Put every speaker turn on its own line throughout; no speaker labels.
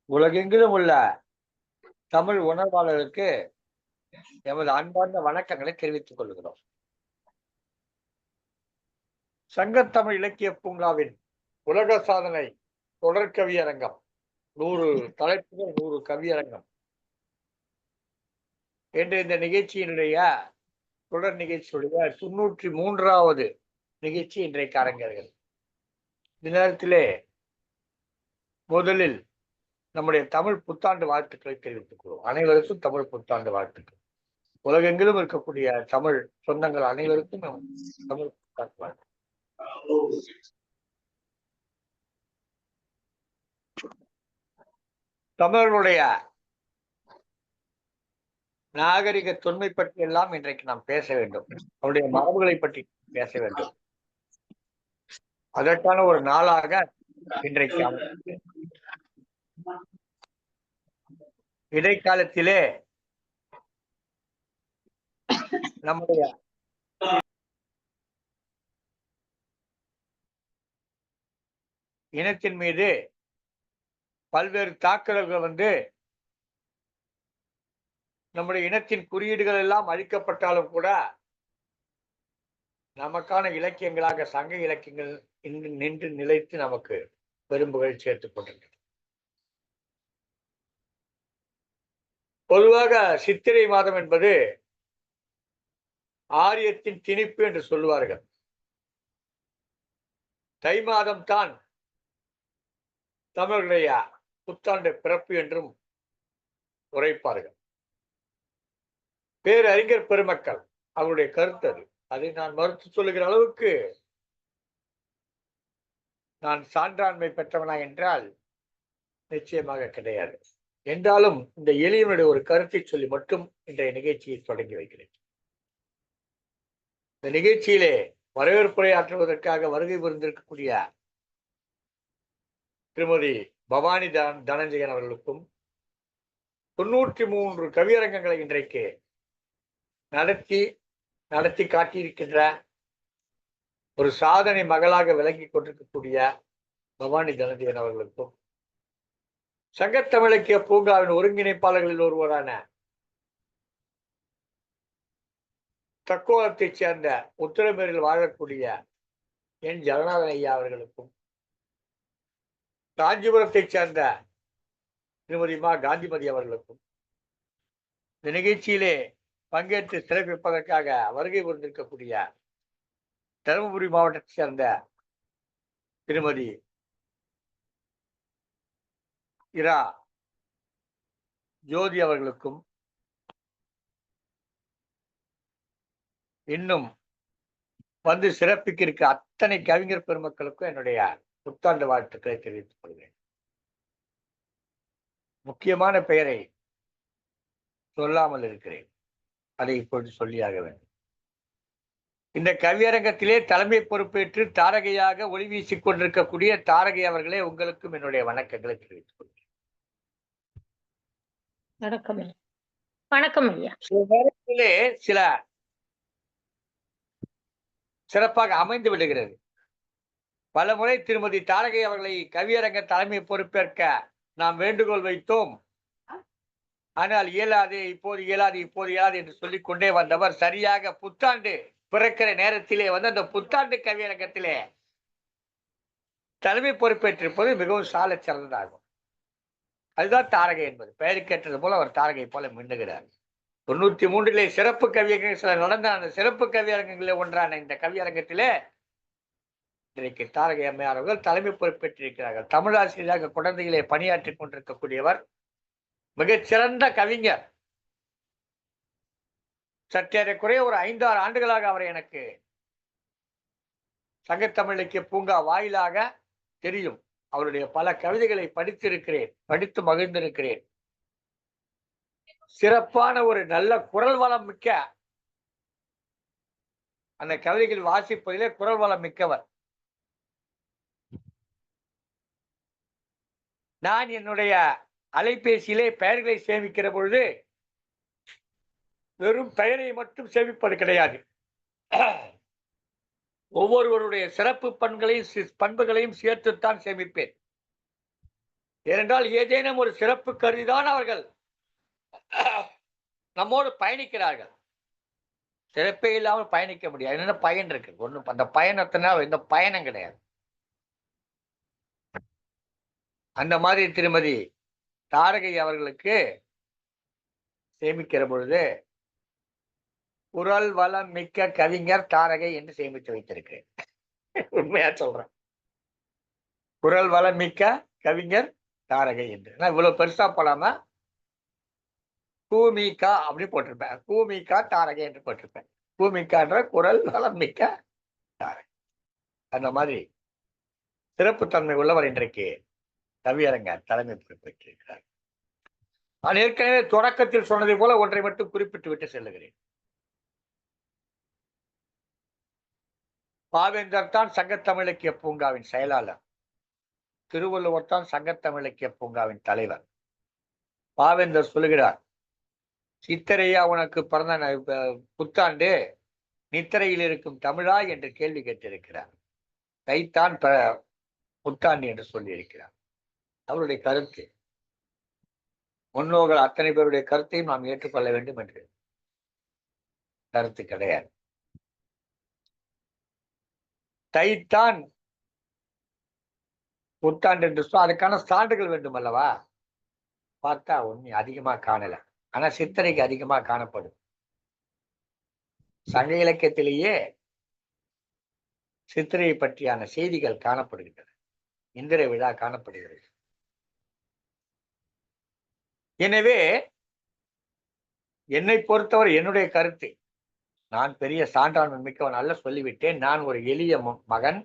உலகெங்கிலும் உள்ள தமிழ் உணர்வாளர்களுக்கு எமது அன்பார்ந்த வணக்கங்களை தெரிவித்துக் கொள்கிறோம். சங்கத்தமிழ் இலக்கிய பூங்காவின் உலக சாதனை தொடர் கவியரங்கம் 100 தலைப்புகள் 100 கவியரங்கம் என்ற இந்த நிகழ்ச்சியினுடைய தொடர் நிகழ்ச்சியுடைய 93வது நிகழ்ச்சி இன்றைக்கு அரங்கேறுகிறது. இந்த நேரத்திலே முதலில் நம்முடைய தமிழ் புத்தாண்டு வாழ்த்துக்களை தெரிவித்துக் கொள்வோம். அனைவருக்கும் தமிழ் புத்தாண்டு வாழ்த்துக்கள். உலகெங்கிலும் இருக்கக்கூடிய தமிழ் சொந்தங்கள் அனைவருக்கும் தமிழ் புத்தாண்டு வாழ்த்து. தமிழர்களுடைய நாகரிக தொன்மை பற்றி எல்லாம் இன்றைக்கு நாம் பேச வேண்டும். அவருடைய மரபுகளை பற்றி பேச வேண்டும். அதற்கான ஒரு நாளாக இன்றைக்கு இடைக்காலத்திலே நம்முடைய இனத்தின் மீது பல்வேறு தாக்குதல்கள் வந்து நம்முடைய இனத்தின் குறியீடுகள் எல்லாம் அழிக்கப்பட்டாலும் கூட நமக்கான இலக்கியங்களாக சங்க இலக்கியங்கள் நின்று நிலைத்து நமக்கு பெரும்புகழ் சேர்த்துக் கொண்டிருக்கிறது. பொதுவாக சித்திரை மாதம் என்பது ஆரியத்தின் திணிப்பு என்று சொல்லுவார்கள். தை மாதம் தான் தமிழர்களுடைய புத்தாண்டு பிறப்பு என்றும் உரைப்பார்கள். பேரறிஞர் பெருமக்கள் அவருடைய கருத்து அது. அதை நான் மறுத்து சொல்லுகிற அளவுக்கு நான் சான்றாண்மை பெற்றவனா என்றால் நிச்சயமாக கிடையாது. என்றாலும் இந்த எளியனுடைய ஒரு கருத்தை சொல்லி மட்டும் இன்றைய நிகழ்ச்சியை தொடங்கி வைக்கிறேன். இந்த நிகழ்ச்சியிலே வரவேற்புரையாற்றுவதற்காக வருகை புரிந்திருக்கக்கூடிய திருமதி பவானி தனஞ்சயன் அவர்களுக்கும் 93 கவியரங்கங்களை இன்றைக்கு நடத்தி காட்டியிருக்கின்ற ஒரு சாதனை மகளாக விளங்கி கொண்டிருக்கக்கூடிய பவானி தனஞ்சயன் அவர்களுக்கும் சங்கத்தமிழக்கிய பூங்காவின் ஒருங்கிணைப்பாளர்களில் ஒருவரான தக்கோலத்தைச் சேர்ந்த உத்தரமேரில் வாழக்கூடிய என் ஜெகநாதன் ஐயா அவர்களுக்கும் காஞ்சிபுரத்தைச் சேர்ந்த திருமதி மா காந்திமதி அவர்களுக்கும் இந்த நிகழ்ச்சியிலே பங்கேற்று சிறப்பிப்பதற்காக வருகை புரிந்திருக்கக்கூடிய தருமபுரி மாவட்டத்தைச் சேர்ந்த திருமதி இரா ஜோதி அவர்களுக்கும் இன்னும் வந்து சிறப்பிக்க இருக்க அத்தனை கவிஞர் பெருமக்களுக்கும் என்னுடைய புத்தாண்டு வாழ்த்துக்களை தெரிவித்துக் கொள்கிறேன். முக்கியமான பெயரை சொல்லாமல் இருக்கிறேன், அதை இப்பொழுது சொல்லியாக வேண்டும். இந்த கவியரங்கத்திலே தலைமை பொறுப்பேற்று தாரகையாக ஒளி வீசிக் கொண்டிருக்கக்கூடிய தாரகை அவர்களே, உங்களுக்கும் என்னுடைய வணக்கங்களை தெரிவித்துக் கொள்கிறேன்.
வணக்கம் ஐயா.
சில நேரத்திலே சில சிறப்பாக அமைந்து விடுகிறது. பல முறை திருமதி தாரகை அவர்களை கவியரங்க தலைமை பொறுப்பேற்க நாம் வேண்டுகோள் வைத்தோம். ஆனால் இயலாது, இப்போது இயலாது, இப்போது இயலாது என்று சொல்லிக் கொண்டே வந்தவர் சரியாக புத்தாண்டு பிறக்கிற நேரத்திலே வந்து அந்த புத்தாண்டு கவியரங்கத்திலே தலைமை பொறுப்பேற்றிருப்பது மிகவும் சால சிறந்ததாகும். அதுதான் தாரகை என்பது. பெயருக்கேற்றது போல அவர் தாரகை போல மின்னுகிறார். 93 சிறப்பு கவியரங்கங்கள் சில நடந்த அந்த சிறப்பு கவியரங்கங்களில் ஒன்றான இந்த கவியரங்கத்திலே இன்றைக்கு தாரகை அம்மையார் அவர்கள் தலைமை பொறுப்பேற்றிருக்கிறார்கள். தமிழாசிரியராக குழந்தைகளே பணியாற்றிக் கொண்டிருக்கக்கூடியவர், மிகச்சிறந்த கவிஞர். சற்றேறக்குறைய ஒரு 5-6 ஆண்டுகளாக அவரை எனக்கு சங்கத்தமிழ் இலக்கிய பூங்கா வாயிலாக தெரியும். அவருடைய பல கவிதைகளை படித்திருக்கிறேன், படித்து மகிழ்ந்திருக்கிறேன். சிறப்பான ஒரு நல்ல குரல் வளம் மிக்க, அந்த கவிதைகள் வாசிப்பதிலே குரல் வளம் மிக்கவர். நான் என்னுடைய அலைபேசியிலே பெயர்களை சேமிக்கிற பொழுது வெறும் பெயரை மட்டும் சேமிப்பது கிடையாது. ஒவ்வொருவருடைய சிறப்பு பண்புகளையும் சேர்த்துத்தான் சேமிப்பேன். ஏனென்றால் ஏதேனும் ஒரு சிறப்பு கருதிதான் அவர்கள் நம்மோடு பயணிக்கிறார்கள். சிறப்பே இல்லாமல் பயணிக்க முடியாது. என்ன பயன் இருக்கு? ஒண்ணும் அந்த பயணத்தினால் எந்த பயனும் கிடையாது. அந்த மாதிரி திருமதி தாரகை அவர்களுக்கு சேமிக்கிற பொழுது குரல் வளம் மிக்க கவிஞர் தாரகை என்று சேமித்து வைத்திருக்கிறேன். உண்மையா சொல்றேன். குரல் வளம் மிக்க கவிஞர் தாரகை என்று நான் இவ்வளவு பெருசா போடாம கூமிகா அப்படி போட்டிருப்பேன். கூமிகா தாரகை என்று போட்டிருப்பேன். கூமிகான்ற குரல் வளம் மிக்க தாரகை. அந்த மாதிரி சிறப்பு தன்மை உள்ளவர் இன்றைக்கு கவியரங்கர் தலைமை பொறுப்பேற்றிருக்கிறார். நான் ஏற்கனவே தொடக்கத்தில் சொன்னதை போல ஒன்றை மட்டும் குறிப்பிட்டு விட்டு செல்லுகிறேன். பாவேந்தர் தான் சங்கத்தமிழ் இலக்கிய பூங்காவின் செயலாளர். திருவள்ளுவர் தான் சங்கத்தமிழ் இலக்கிய பூங்காவின் தலைவர். பாவேந்தர் சொல்லுகிறார், சித்திரையா உனக்கு பிறந்த புத்தாண்டு நித்திரையில் இருக்கும் தமிழா என்று கேள்வி கேட்டிருக்கிறார். தைத்தான் புத்தாண்டு என்று சொல்லி இருக்கிறார். அவருடைய கருத்து முன்னோர்கள் அத்தனை பேருடைய கருத்தையும் நாம் ஏற்றுக்கொள்ள வேண்டும் என்று கருத்து கிடையாது. தைத்தான் புத்தாண்டு என்று சொல்ல அதுக்கான சான்றுகள் வேண்டும் அல்லவா? பார்த்தா உண்மை அதிகமா காணல. ஆனா சித்திரைக்கு அதிகமா காணப்படும். சங்க இலக்கியத்திலேயே சித்திரையை பற்றியான செய்திகள் காணப்படுகின்றன. இந்திர விழா காணப்படுகிறது. எனவே என்னை பொறுத்தவரை என்னுடைய கருத்து, நான் பெரிய சான்றாண்மை மிக்கவன் அல்ல, சொல்லிவிட்டேன். நான் ஒரு எளிய மகன்.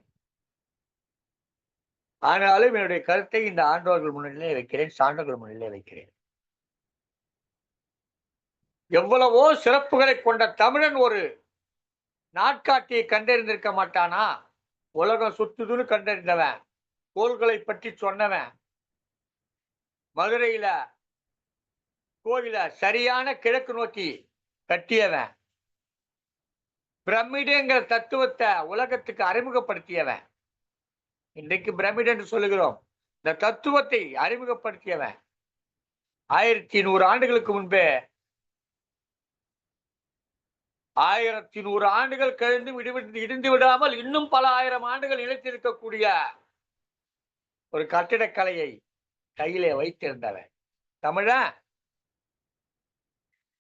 ஆனாலும் என்னுடைய கருத்தை இந்த ஆண்டோர்கள் முன்னிலே வைக்கிறேன், சான்றோர்கள் முன்னிலே வைக்கிறேன். எவ்வளவோ சிறப்புகளை கொண்ட தமிழன் ஒரு நாட்காட்டியை கண்டறிந்திருக்க மாட்டானா? உலகம் சுத்துதுன்னு கண்டறிந்தவன், கோள்களை பற்றி சொன்னவன், மதுரையில கோவில சரியான கிழக்கு நோக்கி கட்டியவன், பிரமிடுங்கிற தத்துவத்தை உலகத்துக்கு அறிமுகப்படுத்தியவன். இன்றைக்கு பிரமிடு என்று சொல்லுகிறோம். இந்த தத்துவத்தை அறிமுகப்படுத்தியவன் 1100 ஆண்டுகளுக்கு முன்பே, 1100 ஆண்டுகள் கழிந்து இடிந்து விடாமல் இன்னும் பல ஆயிரம் ஆண்டுகள் நிலைத்திருக்கக்கூடிய ஒரு கட்டிடக்கலையை கையிலே வைத்திருந்தவன் தமிழன்.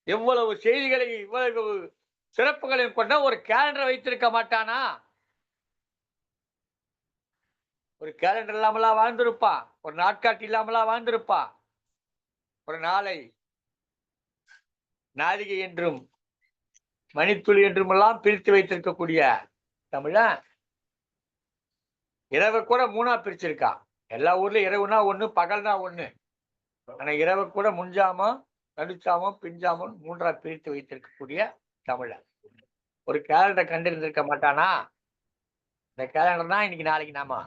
எவ்வளவு செய்திகளை இவ்வளவு சிறப்புகளையும் கொண்ட ஒரு கேலண்டர் வைத்திருக்க மாட்டானா? ஒரு கேலண்டர் இல்லாமலா வாழ்ந்திருப்பான்? ஒரு நாட்காட்டி இல்லாமலா வாழ்ந்திருப்பான்? ஒரு நாளை நாழிகை என்றும் மணித்துளி என்றும் எல்லாம் பிரித்து வைத்திருக்கக்கூடிய தமிழன் இரவு கூட 3ஆ பிரிச்சிருக்கான். எல்லா ஊர்லயும் இரவுனா ஒண்ணு, பகல்னா ஒண்ணு. ஆனா இரவு கூட முன்ஜாமம், நடுச்சாமம், பின்ஜாமம் 3ஆ பிரித்து வைத்திருக்கக்கூடிய தமிழன் ஒரு கேலண்டர் கண்டிருந்திருக்க மாட்டானா? இந்த கேலண்டர் தான் இன்னைக்கு நாளைக்கு நாம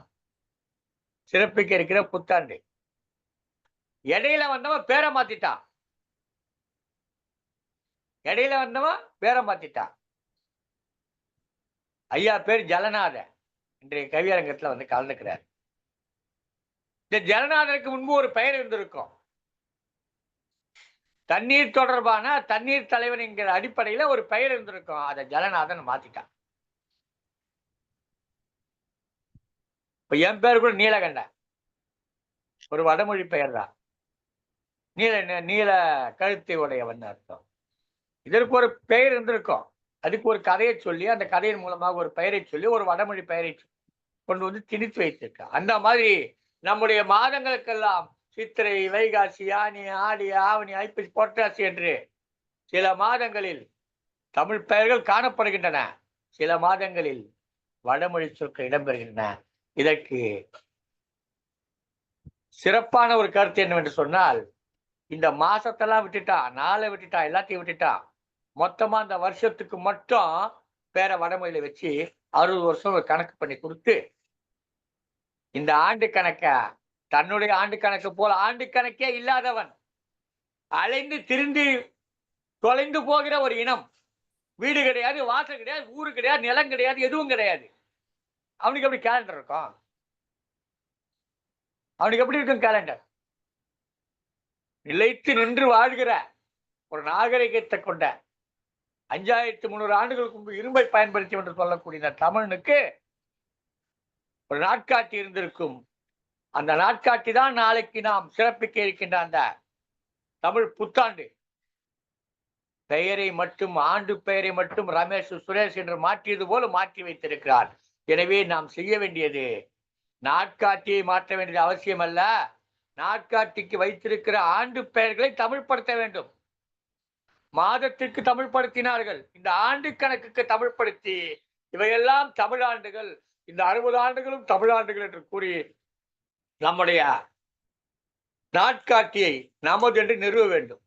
சிறப்பிக்க இருக்கிற புத்தாண்டு. இடையில வந்தவன் பேரை மாத்திட்டான். இடையில வந்தவன் பேரை மாத்திட்டான். ஐயா பேர் ஜலநாத இன்றைய கவியரங்கத்துல வந்து கலந்துக்கிறார். இந்த ஜலநாதனுக்கு முன்பு ஒரு பெயர் இருந்திருக்கும். தண்ணீர் தொடர்பான தண்ணீர் தலைவன் என்கிற அடிப்படையில ஒரு பெயர் இருந்திருக்கும். அதை ஜலநாதன் மாத்திட்டான். இப்ப என் பேர் கூட நீலகண்டன், ஒரு வடமொழி பெயர் தான். நீல கழுத்தை உடையவன் அர்த்தம். இதற்கு ஒரு பெயர் இருந்திருக்கும். அதுக்கு ஒரு கதையை சொல்லி அந்த கதையின் மூலமாக ஒரு பெயரை சொல்லி ஒரு வடமொழி பெயரை கொண்டு வந்து திணித்து வைத்திருக்க. அந்த மாதிரி நம்முடைய மாதங்களுக்கெல்லாம் சித்திரை, வைகாசி, ஆனி, ஆடி, ஆவணி, ஐப்பசி, புரட்டாசி என்று சில மாதங்களில் தமிழ் பெயர்கள் காணப்படுகின்றன. சில மாதங்களில் வடமொழி சொற்கள் இடம்பெறுகின்றன. இதற்கு சிறப்பான ஒரு கருத்து என்னவென்று சொன்னால், இந்த மாசத்தெல்லாம் விட்டுட்டா, நாளை விட்டுட்டா, எல்லாத்தையும் விட்டுட்டா, மொத்தமா அந்த வருஷத்துக்கு மட்டும் பேர வடமொழியில வச்சு 60 வருஷம் ஒரு கணக்கு பண்ணி கொடுத்து, இந்த ஆண்டு கணக்க தன்னுடைய ஆண்டு கணக்கு போல ஆண்டு கணக்கே இல்லாதவன், அலைந்து திரிந்து தொலைந்து போகிற ஒரு இனம். வீடு கிடையாது, வாசல் கிடையாது, ஊரு கிடையாது, நிலம் கிடையாது, எதுவும் கிடையாது. அவனுக்கு எப்படி கேலண்டர் இருக்கும்? அவனுக்கு எப்படி இருக்கும் கேலண்டர்? நிலைத்து நின்று வாழ்கிற ஒரு நாகரிகத்தை கொண்ட 5300 ஆண்டுகளுக்கு முன்பு இரும்பை பயன்படுத்தி என்று சொல்லக்கூடிய இந்த தமிழனுக்கு ஒரு நாட்காட்டி இருந்திருக்கும். அந்த நாட்காட்டி தான் நாளைக்கு நாம் சிறப்பிக்க இருக்கின்ற அந்த தமிழ் புத்தாண்டு. பெயரை மட்டும், ஆண்டு பெயரை மட்டும் ரமேஷ் சுரேஷ் என்று மாற்றியது போல மாற்றி வைத்திருக்கிறார். எனவே நாம் செய்ய வேண்டியது நாட்காட்டியை மாற்ற வேண்டியது அவசியம் அல்ல, நாட்காட்டிக்கு வைத்திருக்கிற ஆண்டு பெயர்களை தமிழ்படுத்த வேண்டும். மாதத்திற்கு தமிழ்படுத்தினார்கள், இந்த ஆண்டு கணக்குக்கு தமிழ்படுத்தி இவையெல்லாம் தமிழாண்டுகள், இந்த 60 ஆண்டுகளும் தமிழாண்டுகள் என்று கூறி நம்முடைய நாட்காட்டியை நமது என்று நிறுவ வேண்டும்.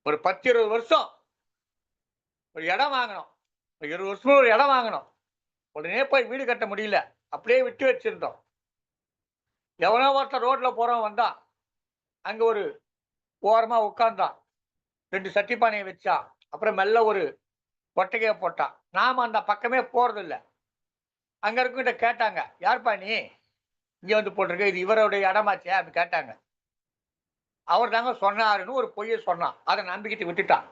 ஒரு 10-20 வருஷம் ஒரு இடம் வாங்கணும், 20 வருஷம் ஒரு இடம் வாங்கணும், உடனே போய் வீடு கட்ட முடியல, அப்படியே விட்டு வச்சிருந்தோம். எவனோ ஒருத்தர் ரோட்ல போறவன் வந்தான், அங்க ஒரு ஓரமா உட்கார்ந்தான், 2 சட்டிப்பானையை வச்சான், அப்புறம் மெல்ல ஒரு கொட்டகையை போட்டான். நாம அந்த பக்கமே போறதில்லை. அங்க இருக்கிட்ட கேட்டாங்க, யார்ப்பா நீ இங்க வந்து போட்டிருக்க, இது இவருடைய இடமாச்சே அப்படின்னு கேட்டாங்க. அவர் தாங்க சொன்னாருன்னு ஒரு பொய்யை சொன்னான், அதை நம்பிக்கிட்டு விட்டுட்டான்.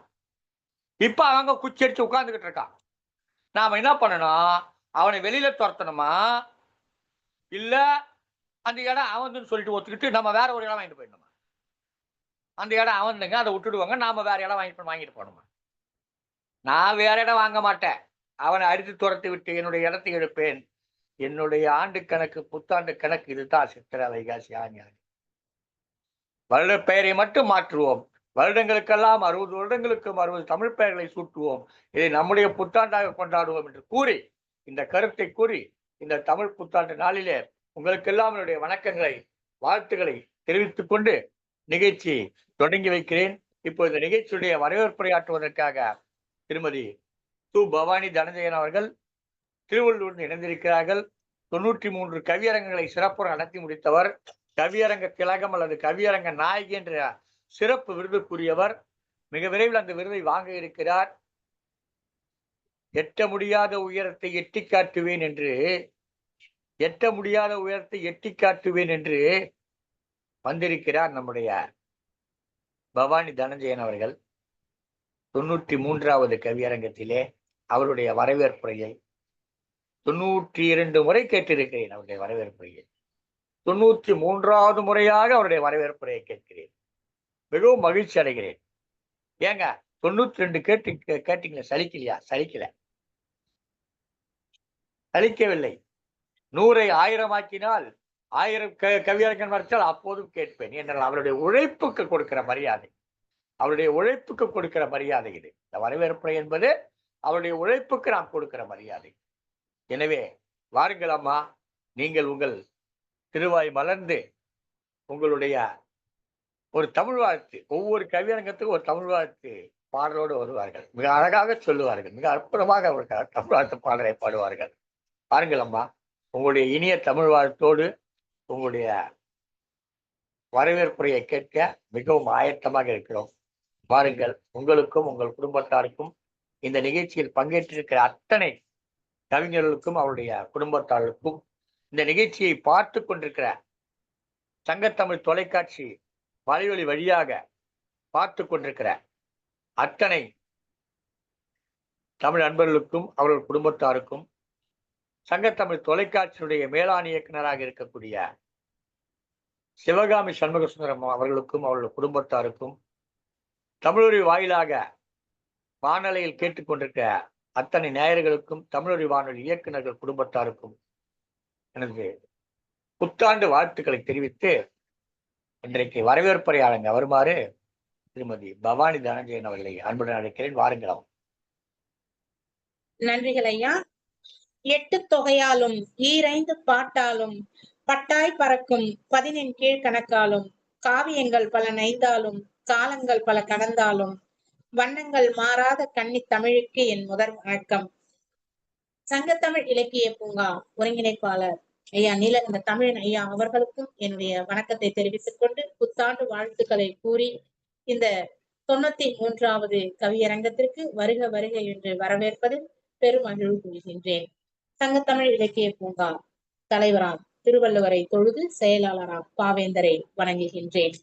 இப்ப அவங்க குச்சி அடிச்சு உட்கார்ந்துகிட்டு இருக்கான். நாம என்ன பண்ணணும், அவனை வெளியில துரத்தணுமா இல்ல அந்த இடம் அவன் சொல்லிட்டு ஒத்துக்கிட்டு நம்ம வேற ஒரு இடம் வாங்கிட்டு போயிடணுமா? அந்த இடம் அவனுங்க, அதை விட்டுடுவாங்க, நாம வேற இடம் வாங்கிட்டு போகணுமா? நான் வேற இடம் வாங்க மாட்டேன், அவனை அடித்து துரத்தி விட்டு என்னுடைய இடத்தை எடுப்பேன். என்னுடைய ஆண்டு கணக்கு, புத்தாண்டு கணக்கு இதுதான். சித்திரை, வைகாசி, ஆனி. வருட பெயரை மட்டும் மாற்றுவோம். வருடங்களுக்கெல்லாம் 60 வருடங்களுக்கும் 60 தமிழ் பெயர்களை சூட்டுவோம். இதை நம்முடைய புத்தாண்டாக கொண்டாடுவோம் என்று கூறி, இந்த கருத்தை கூறி, இந்த தமிழ் புத்தாண்டு நாளிலே உங்களுக்கெல்லாம் என்னுடைய வணக்கங்களை, வாழ்த்துக்களை தெரிவித்துக் கொண்டு நிகழ்ச்சி தொடங்கி வைக்கிறேன். இப்போ இந்த நிகழ்ச்சியுடைய வரவேற்புரையாற்றுவதற்காக திருமதி சு. பவானி தனஞ்சயன் அவர்கள் திருவள்ளூரில் இணைந்திருக்கிறார்கள். 93 கவியரங்களை சிறப்புற நடத்தி முடித்தவர், கவியரங்க திலகம் அல்லது கவியரங்க நாயகி என்ற சிறப்பு விருதுக்குரியவர். மிக விரைவில் அந்த விருதை வாங்க இருக்கிறார். எட்ட முடியாத உயரத்தை எட்டி காட்டுவேன் என்று, எட்ட முடியாத உயரத்தை எட்டி காட்டுவேன் என்று வந்திருக்கிறார் நம்முடைய பவானி தனஞ்சயன் அவர்கள். 93வது கவியரங்கத்திலே அவருடைய வரவேற்புரையை 92 முறை கேட்டிருக்கிறேன். அவருடைய வரவேற்புரையை 93வது முறையாக அவருடைய வரவேற்புரையை கேட்கிறேன். மிகவும் மகிழ்ச்சி அடைகிறேன். ஏங்க 92 கேட்டீங்களா? சலிக்கலையா? சலிக்கவில்லை. 100ஐ 1000 ஆக்கினால் 1000 கவியரங்கன் வரைச்சால் அப்போதும் கேட்பேன். என்றால் அவருடைய உழைப்புக்கு கொடுக்கிற மரியாதை, அவருடைய உழைப்புக்கு கொடுக்கிற மரியாதை இது. இந்த வரவேற்புரை என்பது அவருடைய உழைப்புக்கு நாம் கொடுக்கிற மரியாதை. எனவே வாருங்கள் அம்மா, நீங்கள் உங்கள் திருவாய் மலர்ந்து உங்களுடைய ஒரு தமிழ் வாழ்த்து, ஒவ்வொரு கவியரங்கத்துக்கும் ஒரு தமிழ் வாழ்த்து பாடலோடு வருவார்கள். மிக அழகாக சொல்லுவார்கள், மிக அற்புதமாக அவர்கள் தமிழ் வாழ்த்து பாடலை பாடுவார்கள். பாருங்கள் அம்மா, உங்களுடைய இனிய தமிழ் வாழ்த்தோடு உங்களுடைய வரவேற்புரையை கேட்க மிகவும் ஆயத்தமாக இருக்கிறோம். பாருங்கள், உங்களுக்கும் உங்கள் குடும்பத்தாருக்கும் இந்த நிகழ்ச்சியில் பங்கேற்றிருக்கிற அத்தனை கவிஞர்களுக்கும் அவருடைய குடும்பத்தாருக்கும், இந்த நிகழ்ச்சியை பார்த்து கொண்டிருக்கிற சங்கத்தமிழ் தொலைக்காட்சி வலைவழி வழியாக பார்த்து கொண்டிருக்கிற அத்தனை தமிழ் நண்பர்களுக்கும் அவர்கள் குடும்பத்தாருக்கும், சங்கத்தமிழ் தொலைக்காட்சியினுடைய மேலாண் இயக்குநராக இருக்கக்கூடிய சிவகாமி சண்முக சுந்தரம் அவர்களுக்கும் அவர்கள் குடும்பத்தாருக்கும், தமிழொலி வாயிலாக வானொலியில் கேட்டுக்கொண்டிருக்கிற அத்தனை நேயர்களுக்கும், தமிழொலி வானொலி இயக்குநர்கள் குடும்பத்தாருக்கும் எனது புத்தாண்டு வாழ்த்துக்களை தெரிவித்து இன்றைக்கு வரவேற்புரையாளங்க வருமாறு திருமதி பவானி தனஞ்சயன் அவர்களை அன்புடன் அழைக்கிறேன். வாருங்கள்.
நன்றிகள் ஐயா. 8 தொகையாலும் 5 பாட்டாலும் பட்டாய் பறக்கும் 10 கீழ்கணக்காலும் காவியங்கள் பல நைந்தாலும் காலங்கள் பல கடந்தாலும் வண்ணங்கள் மாறாத கன்னி தமிழுக்கு என் முதல் வணக்கம். சங்கத்தமிழ் இலக்கிய பூங்கா ஒருங்கிணைப்பாளர் ஐயா நீலகண்ட தமிழன் ஐயா அவர்களுக்கும் என்னுடைய வணக்கத்தை தெரிவித்துக் கொண்டு புத்தாண்டு வாழ்த்துக்களை கூறி இந்த 93வது கவியரங்கத்திற்கு வருக வருக என்று வரவேற்பதில் பெருமகிழ்வு கொள்கின்றேன். சங்கத்தமிழ் இலக்கிய பூங்கா தலைவராம் திருவள்ளுவரை தொழுது செயலாளராம் பாவேந்தரை வணங்குகின்றேன்.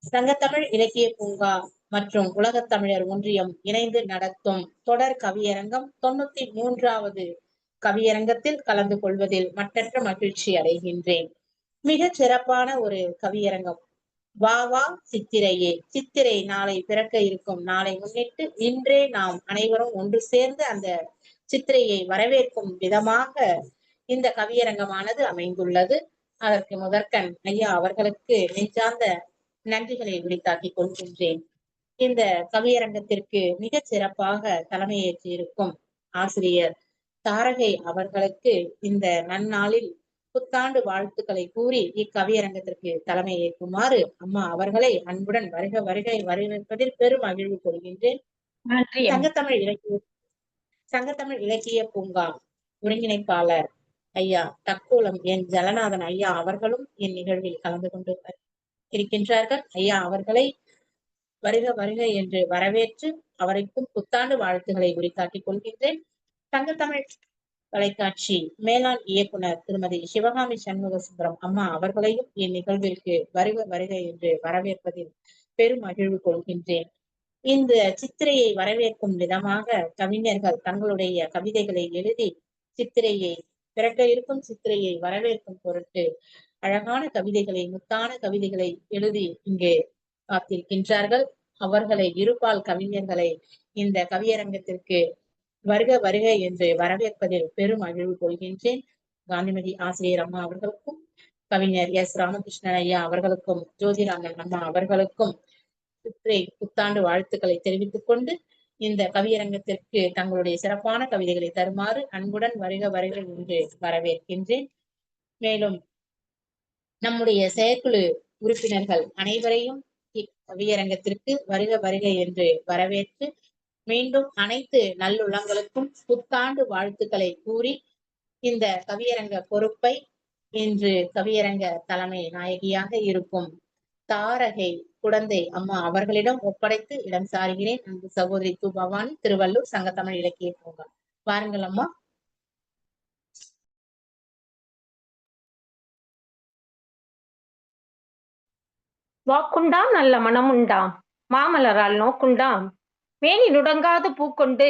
சங்கத்தமிழ் இலக்கிய பூங்கா மற்றும் உலகத் தமிழர் ஒன்றியம் இணைந்து நடத்தும் தொடர் கவியரங்கம் 93வது கவியரங்கத்தில் கலந்து கொள்வதில் மட்டற்ற மகிழ்ச்சி அடைகின்றேன். மிகச் சிறப்பான ஒரு கவியரங்கம். வா வா சித்திரையே, சித்திரை நாளை பிறக்க இருக்கும் நாளை முன்னிட்டு இன்றே நாம் அனைவரும் ஒன்று சேர்ந்து அந்த சித்திரையை வரவேற்கும் விதமாக இந்த கவியரங்கமானது அமைந்துள்ளது. அதற்கு முதற்கண் ஐயா அவர்களுக்கு நெஞ்சார்ந்த நன்றிகளை உரித்தாக்கிக் கொள்கின்றேன். இந்த கவியரங்கத்திற்கு மிகச் சிறப்பாக தலைமையேற்று இருக்கும் ஆசிரியர் தாரகை அவர்களுக்கு இந்த நன்னாளில் புத்தாண்டு வாழ்த்துக்களை கூறி இக்கவியரங்கத்திற்கு தலைமை ஏற்குமாறு அம்மா அவர்களை அன்புடன் வருக வருகை வரவேற்பதில் பெரும் மகிழ்வு கொள்கின்றேன். சங்கத்தமிழ் இலக்கிய பூங்கா ஒருங்கிணைப்பாளர் ஐயா தக்கோலம் என் ஜலநாதன் ஐயா அவர்களும் இந்நிகழ்வில் கலந்து கொண்டு இருக்கின்றார்கள். ஐயா அவர்களை வருக வருக என்று வரவேற்று அவருக்கும் புத்தாண்டு வாழ்த்துக்களை உரித்தாக்கிக் கொள்கின்றேன். சங்கத்தமிழ் தொலைக்காட்சி மேலாண் இயக்குனர் திருமதி சிவகாமி சண்முக சுந்தரம் அம்மா அவர்களையும் இந்நிகழ்விற்கு வருக வருக என்று வரவேற்பதில் பெரும் மகிழ்வு கொள்கின்றேன். இந்த சித்திரையை வரவேற்கும் விதமாக கவிஞர்கள் தங்களுடைய கவிதைகளை எழுதி சித்திரையை பிறக்க இருக்கும் சித்திரையை வரவேற்கும் பொருட்டு அழகான கவிதைகளை முத்தான கவிதைகளை எழுதி இங்கே காத்திருக்கின்றார்கள். அவர்களை இருபால் கவிஞர்களை இந்த கவியரங்கத்திற்கு வருக வருக என்று வரவேற்பதில் பெரும் மகிழ்வு கொள்கின்றேன். காந்திமதி ஆசிரியர் அம்மா அவர்களுக்கும் கவிஞர் எஸ் ராமகிருஷ்ணன் ஐயா அவர்களுக்கும் ஜோதிராமன் அம்மா அவர்களுக்கும் சித்திரை புத்தாண்டு வாழ்த்துக்களை தெரிவித்துக் கொண்டு இந்த கவியரங்கத்திற்கு தங்களுடைய சிறப்பான கவிதைகளை தருமாறு அன்புடன் வருக வருக என்று வரவேற்கின்றேன். மேலும் நம்முடைய செயற்குழு உறுப்பினர்கள் அனைவரையும் இக்கவியரங்கத்திற்கு வருக வருக என்று வரவேற்று மீண்டும் அனைத்து நல்லுள்ளங்களுக்கும் புத்தாண்டு வாழ்த்துக்களை கூறி இந்த கவியரங்க பொறுப்பை இன்று கவியரங்க தலைமை நாயகியாக இருக்கும் தாரகை குடந்தை அம்மா அவர்களிடம் ஒப்படைத்து இடம் சாருகிறேன். அன்பு சகோதரி து பவானி, திருவள்ளூர் சங்கத்தமிழ் இலக்கிய பூங்கா. வாருங்கள் அம்மா.
வாக்குண்டாம் நல்ல மனமுண்டாம் மாமலரால் நோக்குண்டாம் மேனி நுடங்காத பூக்கொண்டு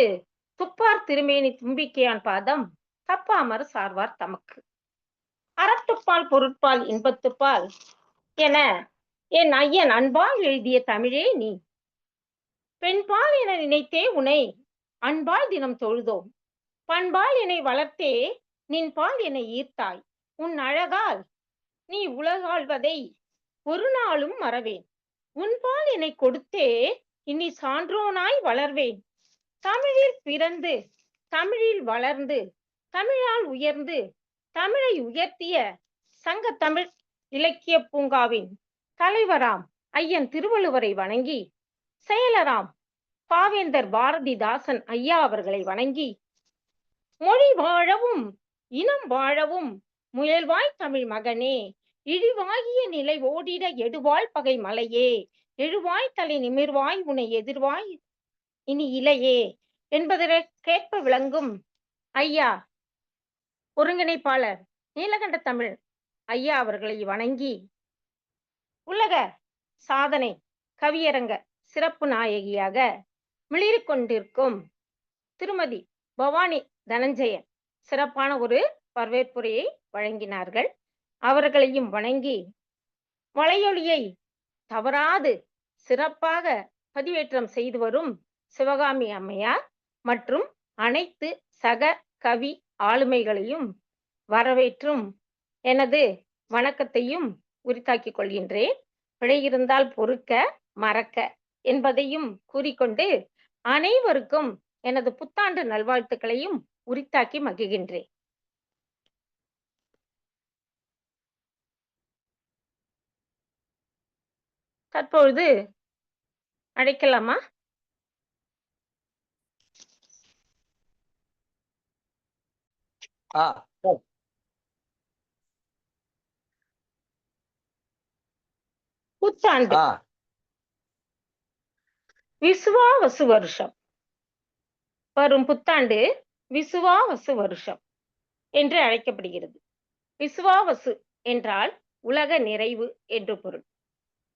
துப்பார் திருமேனி தும்பிக்கையான் பாதம் தப்பாமறு சார்வார் தமக்கு அறத்துப்பால் பொருட்பால் இன்பத்துப்பால் என என் ஐயன் அன்பால் எழுதிய தமிழே நீ. பெண்பால் என நினைத்தே உனை அன்பால் தினம் தொழுதோம். பண்பால் என்னை வளர்த்தே நின்பால் என்னை ஈர்த்தாய். உன் அழகால் நீ உலகாள்வதை ஒரு நாளும் மறவேன். உன்பால் என்னை கொடுத்தே இனி சான்றோனாய் வளர்வேன். தமிழில் பிறந்து தமிழில் வளர்ந்து தமிழால் உயர்ந்து தமிழை உயர்த்திய சங்க தமிழ் இலக்கிய பூங்காவின் தலைவராம் ஐயன் திருவள்ளுவரை வணங்கி, செயலராம் பாவேந்தர் பாரதிதாசன் ஐயா அவர்களை வணங்கி, மொழி வாழவும் இனம் வாழவும் முயல்வாய் தமிழ் மகனே, இழிவாகிய நிலை ஓடிட எடுவாய் பகை மலையே, எழுவாய் தலை நிமிர்வாய் உனை எதிர்வாய் இனி இலையே என்பதற்கேற்ப விளங்கும் ஐயா ஒருங்கிணைப்பாளர் நீலகண்ட தமிழ் ஐயா அவர்களை வணங்கி, உலக சாதனை கவியரங்க சிறப்பு நாயகியாக மிளிரிக் கொண்டிருக்கும் திருமதி பவானி தனஞ்சயன் சிறப்பான ஒரு வரவேற்புரையை வழங்கினார்கள். அவர்களையும் வணங்கி, வலையொலியை தவறாது சிறப்பாக பதிவேற்றம் செய்து வரும் சிவகாமி அம்மையார் மற்றும் அனைத்து சக கவி ஆளுமைகளையும் வரவேற்றும் எனது வணக்கத்தையும் உரித்தாக்கிக் கொள்கின்றேன். பிழை இருந்தால் பொறுக்க மறக்க என்பதையும் கூறிக்கொண்டு அனைவருக்கும் எனது புத்தாண்டு நல்வாழ்த்துக்களையும் உரித்தாக்கி மகிழ்கின்றேன். தற்பொழுது அழைக்கலாமா? புத்தாண்டு விசுவாவசு வருஷம். வரும் புத்தாண்டு விசுவாவசு வருஷம் என்று அழைக்கப்படுகிறது. விசுவாவசு என்றால் உலக நிறைவு என்று பொருள்.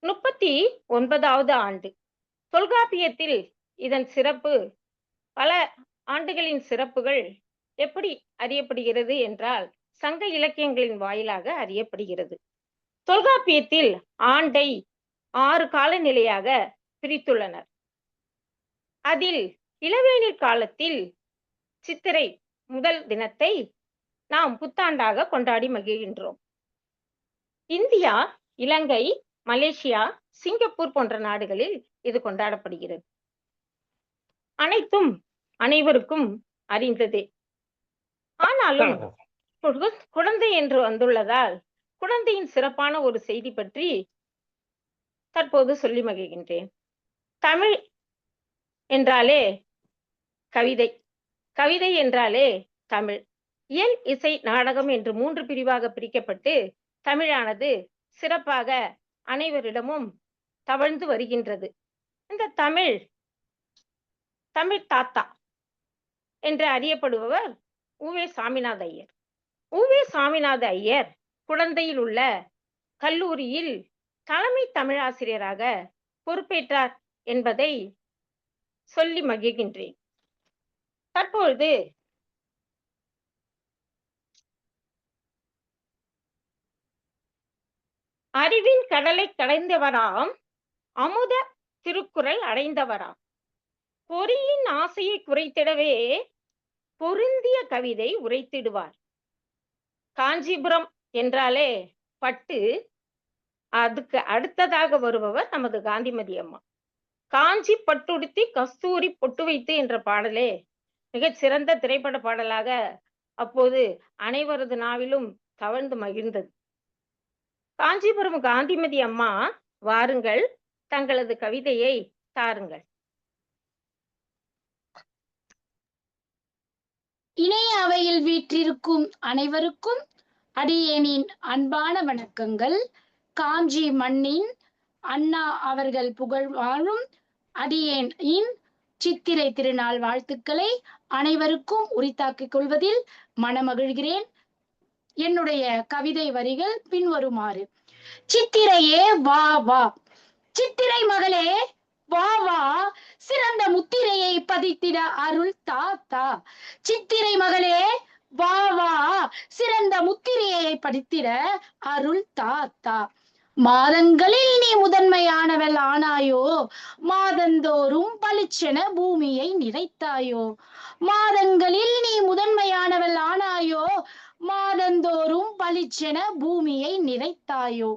39வது ஆண்டு. தொல்காப்பியத்தில் இதன் சிறப்பு, பல ஆண்டுகளின் சிறப்புகள் எப்படி அறியப்படுகிறது என்றால் சங்க இலக்கியங்களின் வாயிலாக அறியப்படுகிறது. தொல்காப்பியத்தில் ஆண்டை 6 காலநிலையாக பிரித்துள்ளனர். அதில் இளவேனில் காலத்தில் சித்திரை முதல் தினத்தை நாம் புத்தாண்டாக கொண்டாடி மகிழ்கின்றோம். இந்தியா, இலங்கை, மலேசியா, சிங்கப்பூர் போன்ற நாடுகளில் இது கொண்டாடப்படுகிறது. அனைத்தும் அனைவருக்கும் அறிந்ததே. ஆனாலும் குழந்தை என்று வந்துள்ளதால் குழந்தையின் சிறப்பான ஒரு செய்தி பற்றி தற்போது சொல்லி மகிழ்கின்றேன். தமிழ் என்றாலே கவிதை, கவிதை என்றாலே தமிழ். இயல், இசை, நாடகம் என்று 3 பிரிவாக பிரிக்கப்பட்டு தமிழானது சிறப்பாக அனைவரிடமும் தவழ்ந்து வருகின்றது. இந்த தமிழ் தாத்தா என்று அறியப்படுபவர் உவே சாமிநாத ஐயர். உவே சாமிநாத ஐயர் குழந்தையில் உள்ள கல்லூரியில் தலைமை தமிழாசிரியராக பொறுப்பேற்றார் என்பதை சொல்லி மகிழ்கின்றேன். தற்பொழுது அறிவின் கடலை கடைந்தவராம், அமுத திருக்குறள் அடைந்தவராம், பொறியின் ஆசையை குறைத்திடவே பொருந்திய கவிதை உரைத்திடுவார். காஞ்சிபுரம் என்றாலே பட்டு, அதுக்கு அடுத்ததாக வருபவர் நமது காந்திமதி அம்மா. காஞ்சி பட்டுடுத்தி கஸ்தூரி பொட்டு வைத்து என்ற பாடலே மிகச் சிறந்த திரைப்பட பாடலாக அப்போது அனைவரது நாவிலும் தவழ்ந்து மகிழ்ந்தது. காஞ்சிபுரம் காந்திமதி அம்மா, வாருங்கள், தங்களது கவிதையை தாருங்கள்.
இணைய அவையில் வீற்றிருக்கும் அனைவருக்கும் அடியேனின் அன்பான வணக்கங்கள். காஞ்சி மண்ணின் அண்ணா அவர்கள் புகழ் வாழும் அடியேனின் சித்திரை திருநாள் வாழ்த்துக்களை அனைவருக்கும் உரித்தாக்கிக் கொள்வதில் மனமகிழ்கிறேன். என்னுடைய கவிதை வரிகள் பின்வருமாறு. சித்திரையே வா வா, சித்திரை மகளே வா வா, சிறந்த முத்திரையை பதித்திட அருள் தாத்தா. சித்திரை மகளே வா வா, சிறந்த முத்திரையை பதித்திட அருள் தாத்தா. மாதங்களில் நீ முதன்மையானவள் ஆனாயோ, மாதந்தோறும் பளிச்சென பூமியை நிறைத்தாயோ. மாதங்களில் நீ முதன்மையானவள் ஆனாயோ, மாதந்தோறும் பளிச்சென பூமியை நிறைத்தாயோ.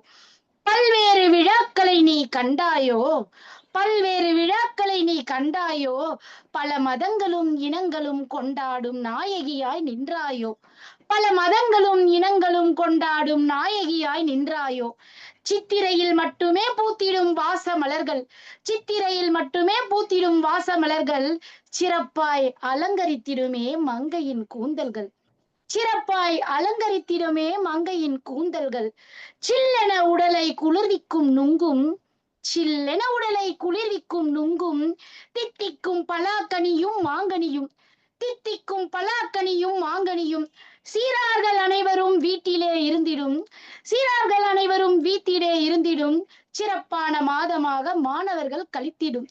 பல்வேறு விழாக்களை நீ கண்டாயோ, பல்வேறு விழாக்களை நீ கண்டாயோ, பல மதங்களும் இனங்களும் கொண்டாடும் நாயகியாய் நின்றாயோ. பல மதங்களும் இனங்களும் கொண்டாடும் நாயகியாய் நின்றாயோ. சித்திரையில் மட்டுமே பூத்திடும் வாச மலர்கள், சித்திரையில் மட்டுமே பூத்திடும் வாச மலர்கள் சிறப்பாய் அலங்கரித்திடுமே மங்கையின் கூந்தல்கள். சிறப்பாய் அலங்கரித்திடுமே மங்கையின் கூந்தல்கள். சில்லென உடலை குளிர்விக்கும் நுங்கும், சில்லென உடலை குளிர்விக்கும் நுங்கும், தித்திக்கும் பலாக்கனியும் மாங்கனியும், தித்திக்கும் பலாக்கனியும் மாங்கனியும். சீரார்கள் அனைவரும் வீட்டிலே இருந்திடும், சீரார்கள் அனைவரும் வீட்டிலே இருந்திடும். சிறப்பான மாதமாக மாணவர்கள் கழித்திடும்,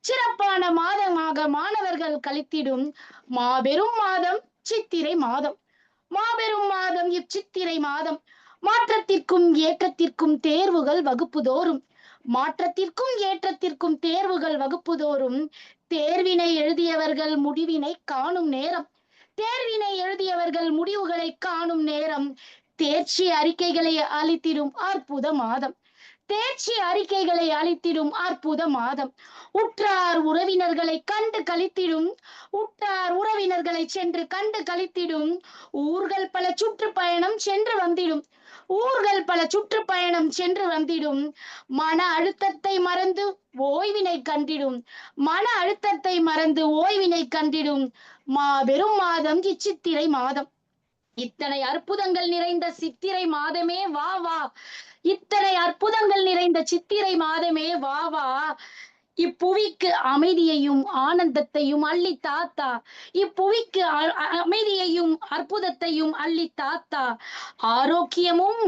சிறப்பான மாதமாக மாணவர்கள் கழித்திடும். மாபெரும் மாதம் சித்திரை மாதம், மாபெரும் மாதம் இச்சித்திரை மாதம். மாற்றத்திற்கும் ஏற்றத்திற்கும் தேர்வுகள் வகுப்புதோறும், மாற்றத்திற்கும் ஏற்றத்திற்கும் தேர்வுகள் வகுப்புதோறும். தேர்வினை எழுதியவர்கள் முடிவினை காணும் நேரம், தேர்வினை எழுதியவர்கள் முடிவுகளை காணும் நேரம். தேர்ச்சி அறிக்கைகளை அளித்திடும் அற்புத மாதம், தேர்ச்சி அறிக்கைகளை அளித்திடும் அற்புத மாதம். உற்றார் உறவினர்களை கண்டு கழித்திடும், உற்றார் உறவினர்களை சென்று கண்டு கழித்திடும். ஊர்கள் பல சுற்றுப்பயணம் சென்று வந்திடும், ஊர்கள் பல சுற்றுப்பயணம் சென்று வந்திடும். மன அழுத்தத்தை மறந்து ஓய்வினை கண்டிடும், மன அழுத்தத்தை மறந்து ஓய்வினை கண்டிடும். மாபெரும் மாதம் இச்சித்திரை மாதம். இத்தனை அற்புதங்கள் நிறைந்த சித்திரை மாதமே வா வா, இத்தனை அற்புதங்கள் நிறைந்த சித்திரை மாதமே வா வா. இப்புவிக்கு அமைதியையும் ஆனந்தத்தையும் அள்ளி தாத்தா, இப்புவிக்கு அமைதியையும் அற்புதத்தையும் அள்ளி தாத்தா. ஆரோக்கியமும்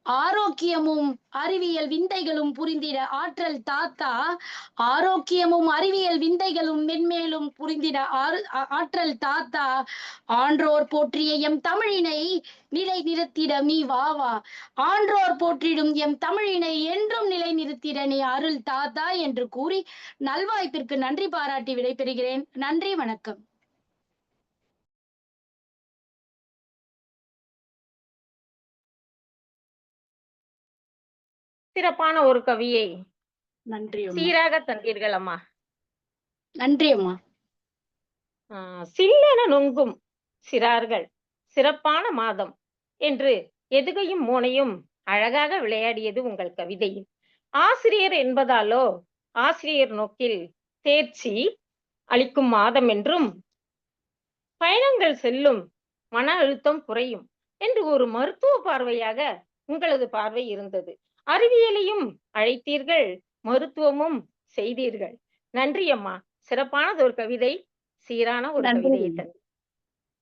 ஆரோக்கியமும் அறிவியல் விந்தைகளும் புரிந்திட ஆற்றல் தாத்தா. ஆரோக்கியமும் அறிவியல் விந்தைகளும் மென்மேலும் புரிந்திட ஆற்றல் தாத்தா. ஆன்றோர் போற்றிய எம் தமிழினை நிலை நிறுத்திட நீ வா வா. ஆன்றோர் போற்றிடும் எம் தமிழினை என்றும் நிலை நிறுத்திட நீ அருள் தாத்தா என்று கூறி நல்வாய்ப்பிற்கு நன்றி பாராட்டி விடைபெறுகிறேன். நன்றி, வணக்கம்.
சிறப்பான ஒரு கவியை
நன்றி அம்மா.
சீராக தந்தீர்கள் அம்மா.
நன்றி அம்மா.
சில்லென நொங்கும் சிறார்கள் சிறப்பான மாதம் என்று எதுகையும் மோனையும் அழகாக விளையாடியது உங்கள் கவிதையில். ஆசிரியர் என்பதாலோ ஆசிரியர் நோக்கில் தேர்ச்சி அளிக்கும் மாதம் என்றும், பயணங்கள் செல்லும் மன அழுத்தம் குறையும் என்று ஒரு மருத்துவ பார்வையாக உங்களது பார்வை இருந்தது. அறிவியலையும் அழைத்தீர்கள், மருத்துவமும் செய்தீர்கள். நன்றி அம்மா. சிறப்பானது ஒரு கவிதை, சீரான ஒரு கவிதையை தந்து.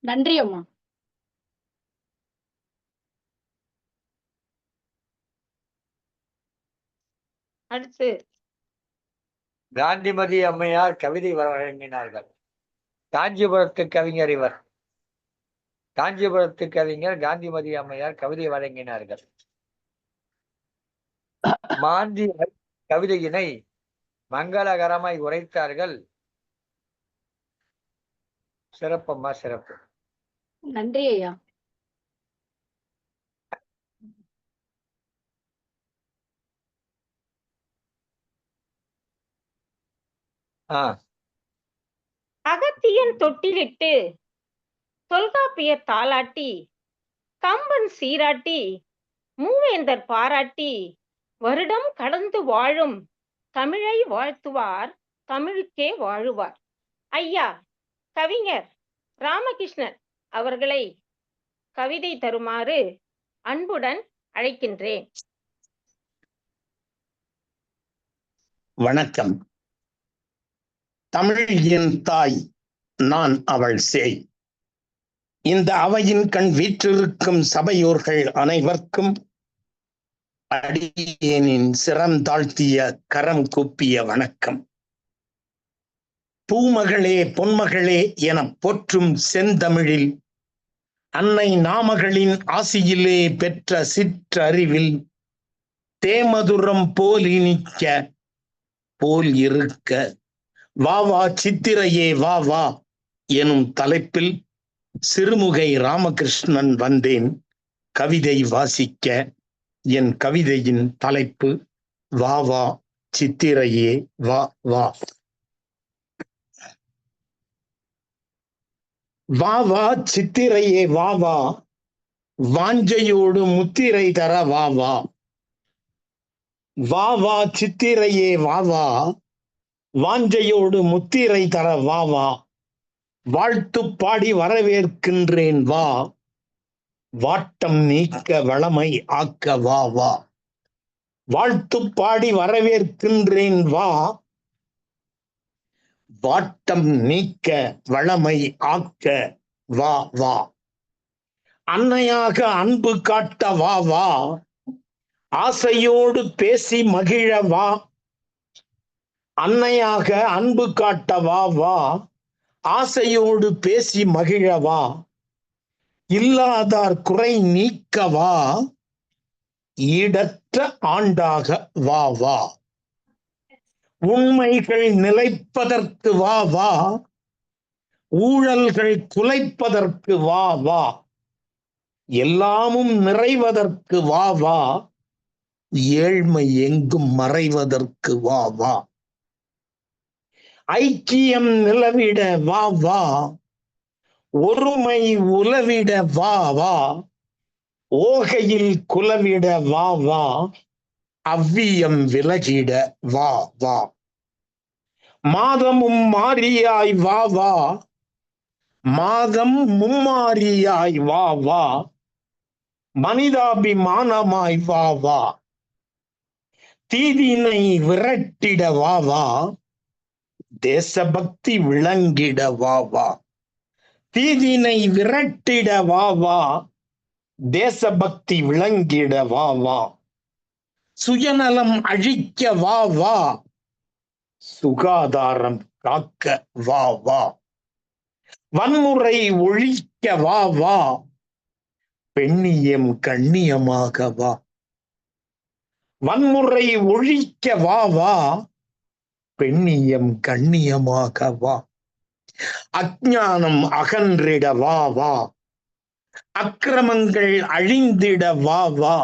நன்றி அம்மா.
அடுத்து
காந்திமதி அம்மையார் கவிதை வழங்கினார்கள். காஞ்சிபுரத்து கவிஞர் இவர். காஞ்சிபுரத்து கவிஞர் காந்திமதி அம்மையார் கவிதை வழங்கினார்கள். மாந்தி கவிதையினை மங்களகரமாய் உரைத்தார்கள். சிறப்பம்மா, சிறப்பு.
நன்றி ஐயா.
அகத்தியன் தொட்டிலிட்டு தொல்காப்பியர் தாலாட்டி கம்பன் சீராட்டி மூவேந்தர் பாராட்டி வருடம் கடந்து வாழும் தமிழை வாழ்த்துவார், தமிழுக்கே வாழுவார். ஐயா கவிஞர் ராமகிருஷ்ணன் அவர்களை கவிதை தருமாறு அன்புடன் அழைக்கின்றேன்.
வணக்கம். தமிழ் என் தாய், நான் அவள் சேய். இந்த அவையின் கண் வீற்றிருக்கும் சபையோர்கள் அனைவருக்கும் அடியேனின் சிறந்தாழ்த்திய கரம் கூப்பிய வணக்கம். பூமகளே பொன்மகளே என போற்றும் செந்தமிழில் அன்னை நாமகளின் ஆசியிலே பெற்ற சிற்றறிவில் தேமதுரம் போல் இனிக்க போல் இருக்க வா வா சித்திரையே வா வா எனும் தலைப்பில் சிறுமுகை ராமகிருஷ்ணன் வந்தேன் கவிதை வாசிக்க. என் கவிதையின் தலைப்பு வா வா சித்திரையே வா வா. வா வா சித்திரையே வா வா, வாஞ்சையோடு முத்திரை தர வா வா. வா வா சித்திரையே வா வா, வாஞ்சையோடு முத்திரை தர வா வா. வாழ்த்து பாடி வரவேற்கின்றேன் வா, வாட்டம் நீக்க வளமை ஆக்க வா வா. வாழ்த்து பாடி வரவேற்கின்றேன் வா, வாட்டம் நீக்க வளமை ஆக்க வா வா. அன்னையாக அன்பு காட்ட வா வா, ஆசையோடு பேசி மகிழ வா. அன்னையாக அன்பு காட்ட வா வா, ஆசையோடு பேசி மகிழ வா. இல்லாதார் குறை நீக்க வா, ஈடற்ற ஆண்டாக வா வா. உண்மைகள் நிலைப்பதற்கு வா வா, ஊழல்கள் குலைப்பதற்கு வா வா. எல்லாமும் நிறைவதற்கு வா வா, ஏழ்மை எங்கும் மறைவதற்கு வா வா. ஐக்கியம் நிலவிட வா வா, ஒருமை உலவிட வா வா. ஓகையில் குலவிட வா வா, அவ்வியம் விலகிட வா வா. மாதமும் மாறியாய் வா வா, மாதம் மும்மாறியாய் வா வா. மனிதாபிமானமாய் வா வா, தீதினை விரட்டிட வா வா. தேசபக்தி விளங்கிட வா வா, தீதினை விரட்டிட வா வா. தேசபக்தி விளங்கிட வா வா, சுயநலம் அழிக்க வா வா, சுகாதாரம் காக்க வா வா, வன்முறை ஒழிக்க வா வா, பெண்ணியம் கண்ணியமாக வா. வன்முறை ஒழிக்க வா வா, பெண்ணியம் கண்ணியமாக வா. அஞ்ஞானம் அகன்றிட வா வா, அக்கிரமங்கள் அழிந்திட வா வா.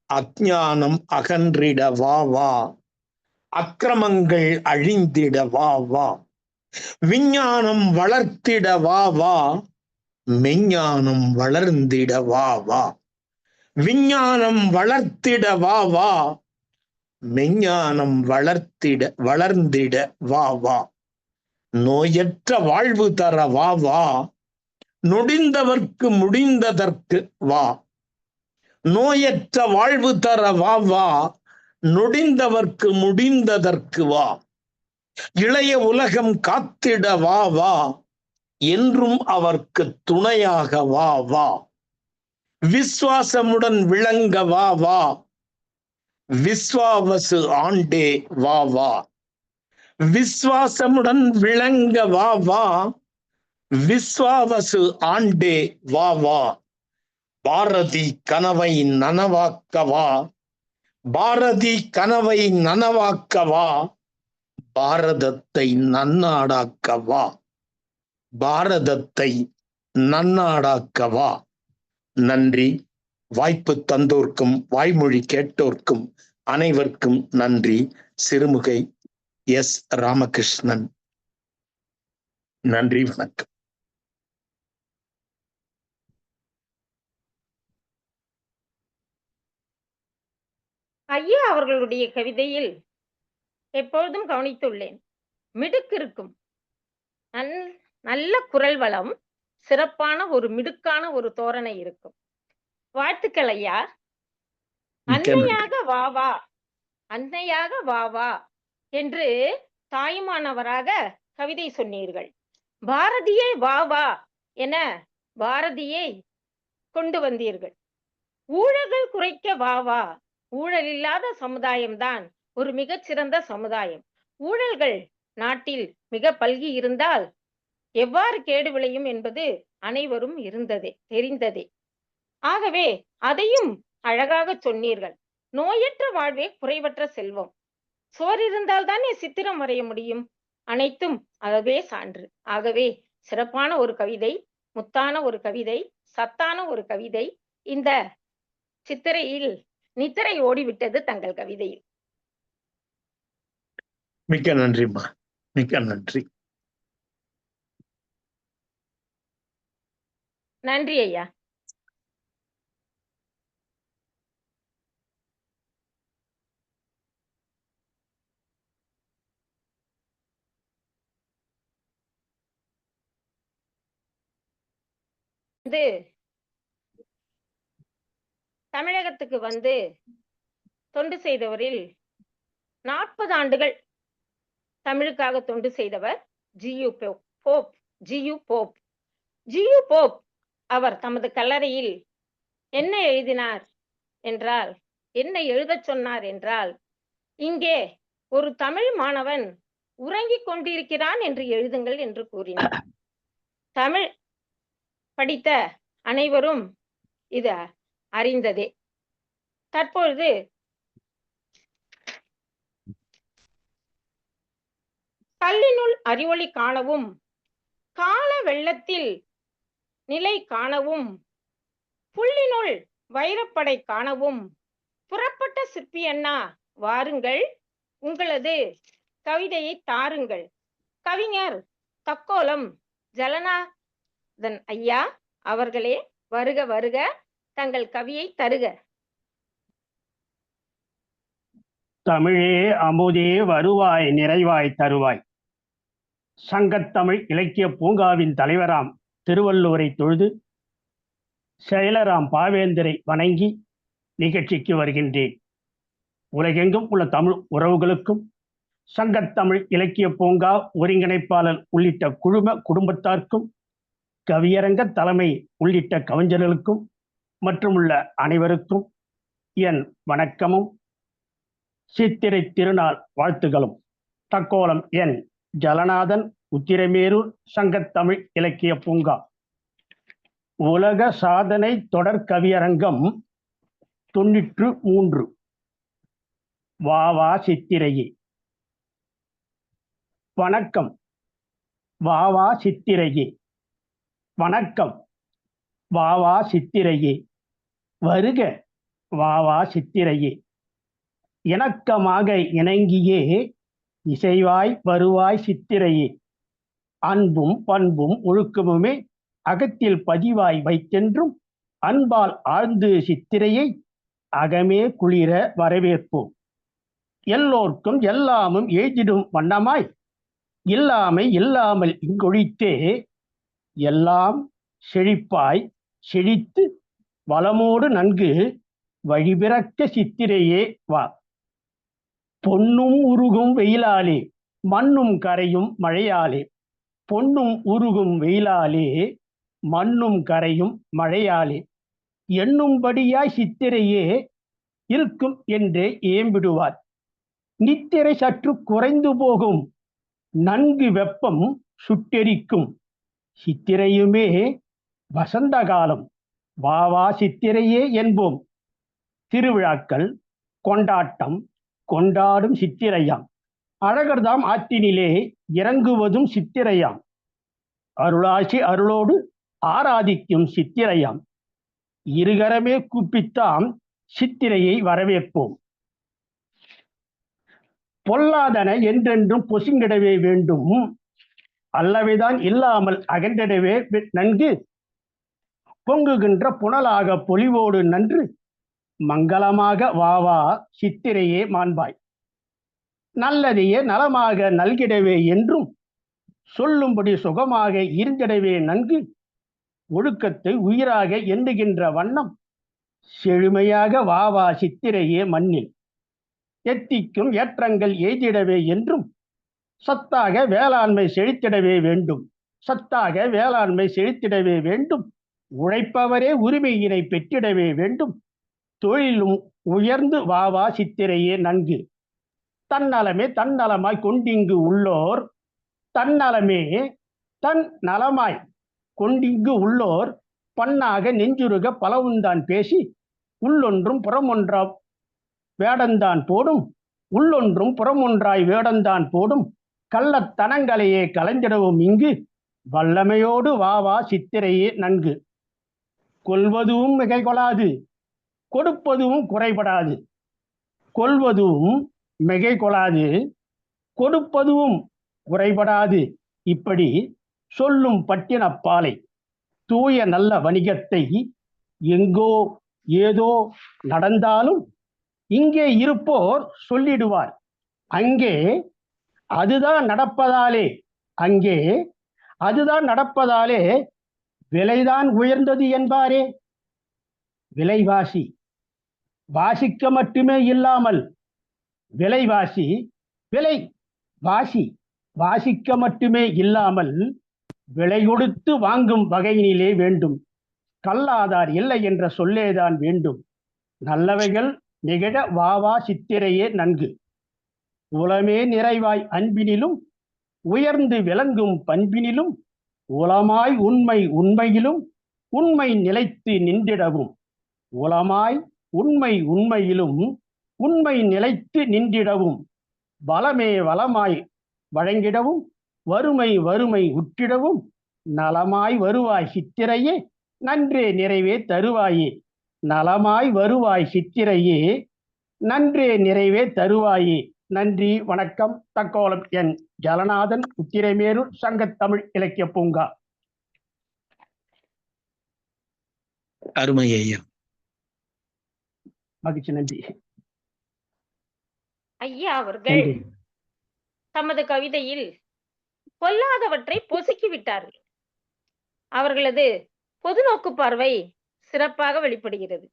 அஞ்ஞானம் அகன்றிட வா வா, அக்கிரமங்கள் அழிந்திட வா வா. விஞ்ஞானம் வளர்த்திட வா வா, மெஞ்ஞானம் வளர்ந்திட வா வா. விஞ்ஞானம் வளர்த்திட வா வா, மெஞ்ஞானம் வளர்ந்திட வா வா. நோயற்ற வாழ்வு தர வா வா, நொடிந்தவர்க்கு முடிந்ததற்கு வா. நோயற்ற வாழ்வு தர வா வா, நொடிந்தவர்க்கு முடிந்ததற்கு வா. இளைய உலகம் காத்திட வா வா, என்றும் அவர்க்கு துணையாக வா வா. விசுவாசமுடன் விளங்க வா வா, விஸ்வாவசு ஆண்டே வா வா. விசுவாசமுடன் விளங்க வா வா, விஸ்வாவசு ஆண்டே வா வா. பாரதி கனவை நனவாக்கவா, பாரதி கனவை நனவாக்கவா, பாரதத்தை நன்னாடாக்கவா, பாரதத்தை நன்னாடாக்கவா. நன்றி. வாய்ப்பு தந்தோர்க்கும் வாய்மொழி கேட்டோர்க்கும் அனைவருக்கும் நன்றி. சிறுமுகை எஸ். ராமகிருஷ்ணன். நன்றி, வணக்கம்.
ஐயா அவர்களுடைய கவிதையில் எப்பொழுதும் கவனித்துள்ளேன், மிடுக்கு இருக்கும். நல்ல குரல் வளம், சிறப்பான ஒரு மிடுக்கான ஒரு தோரணை இருக்கும். வாழ்த்துக்கள் ஐயா. அன்னையாக வா வா, அன்னையாக வா வா என்று தாயுமானவராக கவிதை சொன்னீர்கள். பாரதியை வா வா என பாரதியை கொண்டு வந்தீர்கள். ஊழல்கள் குறைக்க வா வா, ஊழல் இல்லாத சமுதாயம்தான் ஒரு மிகச்சிறந்த சமுதாயம். ஊழல்கள் நாட்டில் மிக பல்கி இருந்தால் எவ்வாறு கேடு விளையும் என்பது அனைவரும் தெரிந்ததே. ஆகவே அதையும் அழகாக சொன்னீர்கள். நோயற்ற வாழ்வே குறைவற்ற செல்வம். சோறு இருந்தால் தானே சித்திரம் வரைய முடியும். அனைத்தும் அதுவே சான்று. ஆகவே சிறப்பான ஒரு கவிதை, முத்தான ஒரு கவிதை, சத்தான ஒரு கவிதை. இந்த சித்திரையில் நித்திரை ஓடிவிட்டது தங்கள் கவிதையில்.
மிக்க நன்றிம்மா, மிக்க நன்றி.
நன்றி ஐயா. தமிழகத்துக்கு வந்து தொண்டு செய்தவரில் 40 ஆண்டுகள் தமிழுக்காக தொண்டு செய்தவர் ஜியு போப். அவர் தமது கல்லறையில் என்ன எழுதினார் என்றால், என்ன எழுதச் சொன்னார் என்றால், இங்கே ஒரு தமிழ் மாணவன் உறங்கிக் கொண்டிருக்கிறான் என்று எழுதுங்கள் என்று கூறினார். தமிழ் படித்த அனைவரும் இது அறிந்ததே. தற்பொழுது கல்லினுள் அறிவொளி காணவும், கால வெள்ளத்தில் நிலை காணவும், புள்ளினுள் வைரப்படை காணவும் புறப்பட்ட சிற்பி அண்ணா வாருங்கள், உங்களது கவிதையை தாருங்கள். கவிஞர் தக்கோலம் ஜலநாதன் ஐயா அவர்களே, வருக வருக, தங்கள் கவியை தருக.
தமிழே அமுதே வருவாய் நிறைவாய் தருவாய். சங்கத்தமிழ் இலக்கிய பூங்காவின் தலைவராம் திருவள்ளுவரை தொழுது, செயலராம் பாவேந்தரை வணங்கி நிகழ்ச்சிக்கு வருகின்றேன். உலகெங்கும் உள்ள தமிழ் உறவுகளுக்கும், சங்கத்தமிழ் இலக்கிய பூங்கா ஒருங்கிணைப்பாளர் உள்ளிட்ட குடும்பத்தார்க்கும், கவியரங்க தலைமை உள்ளிட்ட கவிஞர்களுக்கும் மற்றுமுள்ள அனைவருக்கும் என் வணக்கமும் சித்திரை திருநாள் வாழ்த்துகளும். தக்கோலம் என் ஜலநாதன், உத்திரமேரூர், சங்கத்தமிழ் இலக்கிய பூங்கா. உலக சாதனை தொடர் கவியரங்கம் 93. வா வா சித்திரையே. வணக்கம் வா வா சித்திரையே, வணக்கம் வா வா சித்திரையே, வருக வா வா சித்திரையே. இணக்கமாக இணங்கியே இசைவாய் வருவாய் சித்திரையே. அன்பும் பண்பும் ஒழுக்கமுமே அகத்தில் பதிவாய் வைத்தென்றும் அன்பால் ஆழ்ந்து சித்திரையை அகமே குளிர வரவேற்போம். எல்லோர்க்கும் எல்லாமும் ஏதிடும் வண்ணமாய் இல்லாமை இல்லாமல் இங்கொழித்தே எல்லாம் செழிப்பாய் செழித்து வளமோடு நன்கு வழிபிறக்க சித்திரையே வா. பொன்னும் உருகும் வெயிலாலே மண்ணும் கரையும் மழையாலே, பொன்னும் உருகும் வெயிலாலே மண்ணும் கரையும் மழையாலே எண்ணும்படியாய் சித்திரையே இருக்கும் என்றே ஏம்பிடுவார். நித்திரை சற்று குறைந்து போகும், நன்கு வெப்பம் சுட்டெரிக்கும் சித்திரையுமே வசந்த காலம். வா வா சித்திரையே என்போம். திருவிழாக்கள் கொண்டாட்டம் கொண்டாடும் சித்திரையாம். அழகர்தாம் ஆற்றினிலே இறங்குவதும் சித்திரையாம். அருளாசி அருளோடு ஆராதிக்கும் சித்திரையாம். இருகரமே கூப்பித்தாம் சித்திரையை வரவேற்போம். பொல்லாதன என்றென்றும் பொசுங்கிடவே வேண்டும், அல்லவைதான் இல்லாமல் அகன்றிடவே நன்கு பொங்குகின்ற புனலாக பொலிவோடு நன்று மங்களமாக வாவா சித்திரையே மாண்பாய். நல்லதையே நலமாக நல்கிடவே என்றும் சொல்லும்படி சுகமாக இருந்திடவே நன்கு ஒழுக்கத்தை உயிராக எண்ணுகின்ற வண்ணம் செழுமையாக வாவா சித்திரையே மண்ணில் எத்திக்கும் ஏற்றங்கள் எய்திடவே என்றும் சத்தாக வேளாண்மை செழித்திடவே வேண்டும், சத்தாக வேளாண்மை செழித்திடவே வேண்டும். உழைப்பவரே உரிமையினை பெற்றிடவே வேண்டும். தொழிலும் உயர்ந்து வாவா சித்திரையே நன்கு. தன்னலமே தன்னலமாய் கொண்டிங்கு உள்ளோர், தன்னலமே தன் நலமாய் கொண்டிங்கு உள்ளோர் பண்ணாக நெஞ்சுருக பலவுந்தான் பேசி உள்ளொன்றும் புறமொன்றா வேடந்தான் போடும், உள்ளொன்றும் புறமொன்றாய் வேடந்தான் போடும் கள்ளத்தனங்களையே கலைந்திடவும் இங்கு வல்லமையோடு வாவா சித்திரையே நன்கு. கொள்வதும் மிகை கொள்ளாது, கொடுப்பதும் குறைபடாது. கொள்வதும் மிகை கொள்ளாது, கொடுப்பதும் குறைபடாது. இப்படி சொல்லும் பட்டினப்பாலை தூய நல்ல வணிகத்தை எங்கோ ஏதோ நடந்தாலும் இங்கே இருப்போர் சொல்லிடுவார். அங்கே அதுதான் நடப்பதாலே, அங்கே அதுதான் நடப்பதாலே விலைதான் உயர்ந்தது என்பாரே. விலைவாசி வாசிக்க மட்டுமே இல்லாமல் விலைவாசி விலை வாசி வாசிக்க மட்டுமே இல்லாமல் விலை கொடுத்து வாங்கும் வகையினிலே வேண்டும். கல்லாதார் இல்லை என்ற சொல்லேதான் வேண்டும். நல்லவைகள் நிகழ வாவா சித்திரையே நன்கு. உளமே நிறைவாய் அன்பினிலும் உயர்ந்து விளங்கும் பண்பினிலும் உளமாய் உண்மை உண்மையிலும் உண்மை நிலைத்து நின்றிடவும், உளமாய் உண்மை உண்மையிலும் உண்மை நிலைத்து நின்றிடவும் வளமே வளமாய் வழங்கிடவும் வறுமை வறுமை உற்றிடவும் நலமாய் வருவாய் சித்திரையே நன்றே நிறைவே தருவாயே. நலமாய் வருவாய் சித்திரையே நன்றே நிறைவே தருவாயே. நன்றி, வணக்கம். தக்கோலம் என் ஜலநாதன், உத்திரமேரூர், சங்கத்தமிழ் இலக்கிய பூங்கா.
அருமை ஐயா,
மகிழ்ச்சி. நன்றி
ஐயா அவர்கள் தமது கவிதையில் பொல்லாதவற்றை பொசுக்கி விட்டார்கள். அவர்களது பொதுநோக்கு பார்வை சிறப்பாக வெளிப்படுகிறது.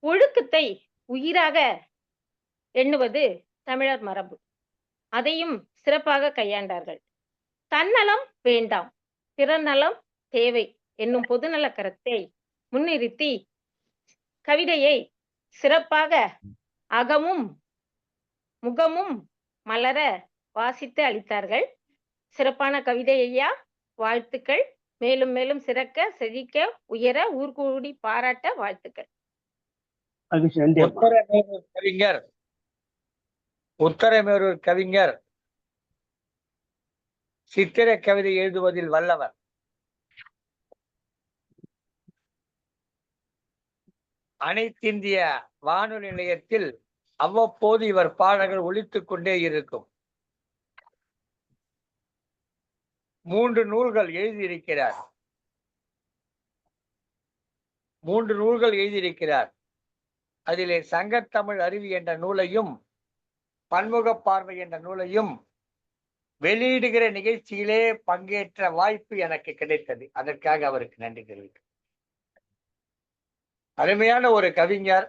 ஒழுக்கத்தை உயிராக எண்ணுவது தமிழர் மரபு. அதையும் சிறப்பாக கையாண்டார்கள். தன்னலம் வேண்டாம், பிறநலம் தேவை என்னும் பொதுநல கருத்தை முன்னிறுத்தி கவிதையை சிறப்பாக அகமும் முகமும் மலர வாசித்து அளித்தார்கள். சிறப்பான கவிதை ஐயா, வாழ்த்துக்கள். மேலும் மேலும் சிறக்க, செழிக்க, உயர, ஊர்கூடி பாராட்ட வாழ்த்துக்கள்.
உத்தரமேரூர் கவிஞர் உத்தரமேரூர் கவிஞர் சித்திர கவிதை எழுதுவதில் வல்லவர். அனைத்திந்திய வானொலி நிலையத்தில் அவ்வப்போது இவர் பாடல்கள் ஒலித்துக் கொண்டே இருக்கும். 3 நூல்கள் எழுதியிருக்கிறார். 3 நூல்கள் எழுதியிருக்கிறார். அதிலே சங்கத்தமிழ் அருவி என்ற நூலையும் பன்முக பார்வை என்ற நூலையும் வெளியிடுகிற நிகழ்ச்சியிலே பங்கேற்ற வாய்ப்பு எனக்கு கிடைத்தது. அதற்காக அவருக்கு நன்றி தெரிவிக்கிறேன். அருமையான ஒரு கவிஞர்.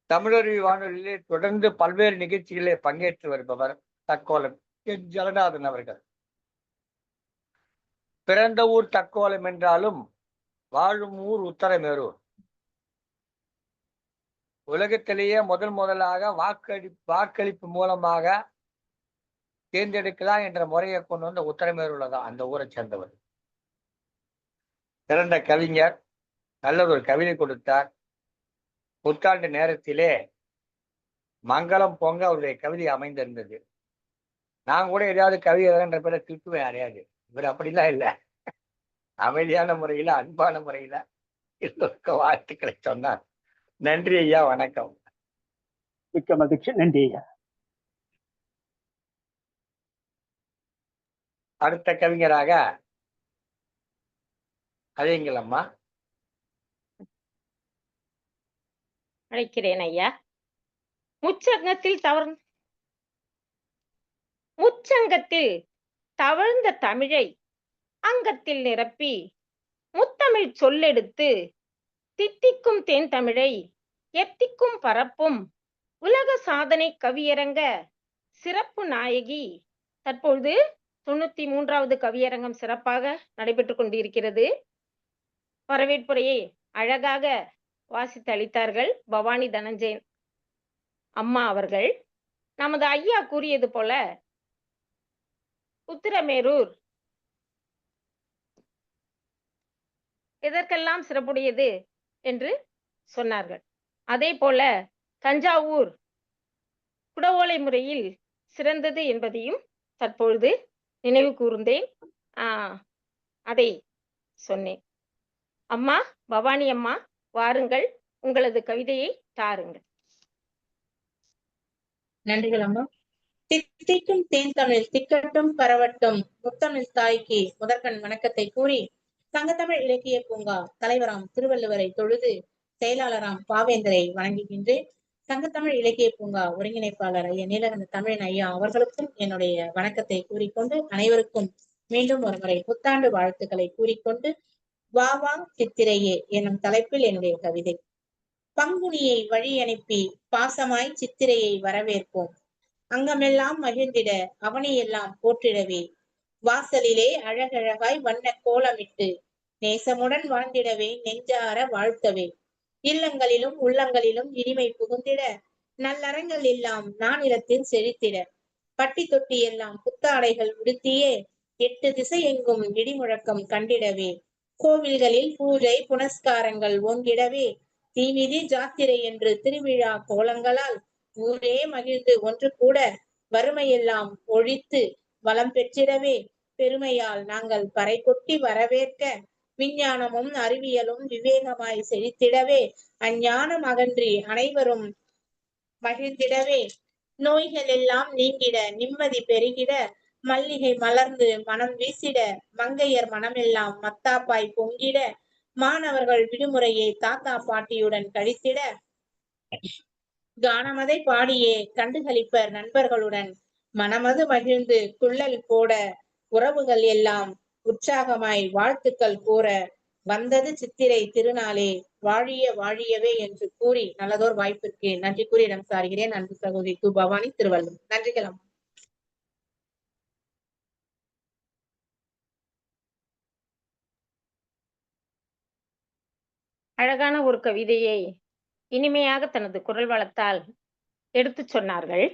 தமிழருவி வானொலியிலே தொடர்ந்து பல்வேறு நிகழ்ச்சிகளிலே பங்கேற்று வருபவர் தக்கோலம் என் ஜலநாதன் அவர்கள். பிறந்த ஊர் தக்கோலம் என்றாலும் வாழும் ஊர் உத்தரமேரூர். உலகத்திலேயே முதலாக வாக்களிப்பு மூலமாக தேர்ந்தெடுக்கலாம் என்ற முறையை கொண்டு வந்து உத்தரமேரூர்ல தான் அந்த ஊரை சேர்ந்தவர். சிறந்த கவிஞர், நல்ல ஒரு கவிதை கொடுத்தார். புத்தாண்டு நேரத்திலே மங்களம் பொங்க அவருடைய கவிதை அமைந்திருந்தது. நான் கூட ஏதாவது கவிதை பேரை திருப்புவேன் யாரையாது. இவர் அப்படிலாம் இல்லை. அமைதியான முறையில, அன்பான முறையில எல்லோருக்கும் வாழ்த்துக்களை சொன்னார். நன்றி ஐயா, வணக்கம்.
மிக்க மகிழ்ச்சி. நன்றி ஐயா.
அடுத்த கவிஞராக அழைங்களம்மா.
அழைக்கிறேன் ஐயா. முச்சங்கத்தில் தவழ்ந்த தமிழை அங்கத்தில் நிரப்பி முத்தமிழ் சொல்லெடுத்து தித்திக்கும் தேன் தமிழை எத்திக்கும் பரப்பும் உலக சாதனை கவியரங்க சிறப்பு நாயகி. தற்பொழுது 93வது கவியரங்கம் சிறப்பாக நடைபெற்றுக் கொண்டிருக்கிறது. வரவேற்புரையை அழகாக வாசித்து அளித்தார்கள் பவானி தனஞ்சயன் அம்மா அவர்கள். நமது ஐயா கூறியது போல உத்திரமேரூர் எதற்கெல்லாம் சிறப்புடையது என்று சொன்னார்கள். அதே போல தஞ்சாவூர் குடவோலை முறையில் சிறந்தது என்பதையும் தற்பொழுது நினைவு கூர்ந்தேன். அதை சொன்னேன். அம்மா பவானி அம்மா, வாருங்கள், உங்களது கவிதையை தாருங்கள்.
நன்றிகள் அம்மா. தித்திக்கும் தேன் தமிழ் திக்கட்டும் பரவட்டும் முத்தமிழ் தாய்க்கு முதற்கண் வணக்கத்தை கூறி சங்கத்தமிழ் இலக்கிய பூங்கா தலைவராம் திருவள்ளுவரை தொழுது செயலாளராம் பாவேந்தரை வணங்குகின்றேன். சங்கத்தமிழ் இலக்கிய பூங்கா ஒருங்கிணைப்பாளர் ஐயா நீலகண்ட தமிழன் ஐயா அவர்களுக்கும் என்னுடைய வணக்கத்தை கூறிக்கொண்டு அனைவருக்கும் மீண்டும் ஒருமுறை புத்தாண்டு வாழ்த்துக்களை கூறிக்கொண்டு வா வா சித்திரையே என்னும் தலைப்பில் என்னுடைய கவிதை. பங்குனியை வழி அனுப்பி பாசமாய் சித்திரையை வரவேற்போம். அங்கமெல்லாம் மகிழ்ந்திட அவனையெல்லாம் போற்றிடவே வாசலிலே அழகழகாய் வண்ண கோலமிட்டு நேசமுடன் வாழ்ந்திடவே நெஞ்சார வாழ்த்தவே இல்லங்களிலும் உள்ளங்களிலும் இனிமை புகுந்திட நல்லறங்கள் எல்லாம் நானிலத்தில் செழித்திட பட்டி தொட்டி எல்லாம் புத்தாடைகள் உடுத்தியே 8 திசை எங்கும் இடிமுழக்கம் கண்டிடவே கோவில்களில் பூஜை புனஸ்காரங்கள் ஓங்கிடவே தீமிதி ஜாத்திரை என்று திருவிழா கோலங்களால் ஊரே மகிழ்ந்து ஒன்று கூட வறுமையெல்லாம் ஒழித்து வளம் பெற்றிடவே பெருமையால் நாங்கள் பறை கொட்டி வரவேற்க விஞ்ஞானமும் அறிவியலும் விவேகமாய் செழித்திடவே அஞ்ஞானம் அகன்றி அனைவரும் மகிழ்ந்திடவே நோய்கள் எல்லாம் நீங்கிட நிம்மதி பெருகிட மல்லிகை மலர்ந்து மனம் வீசிட மங்கையர் மனமெல்லாம் மத்தாப்பாய் பொங்கிட மாணவர்கள் விடுமுறையை தாத்தா பாட்டியுடன் கழித்திட கானமதை பாடியே கண்டுகளிப்பர் நண்பர்களுடன் மனமது மகிழ்ந்து குள்ளல் போட உறவுகள் எல்லாம் உற்சாகமாய் வாழ்த்துக்கள் கூற வந்தது சித்திரை திருநாளே வாழிய வாழியவே என்று கூறி நல்லதோர் வாய்ப்பிற்கு நன்றி கூறி இடம் சாருகிறேன். அன்பு சகோதரி கு பவானி, திருவள்ளூர். நன்றிகள்.
அழகான ஒரு கவிதையை இனிமையாக தனது குரல் வளத்தால் எடுத்துச் சொன்னார்கள்.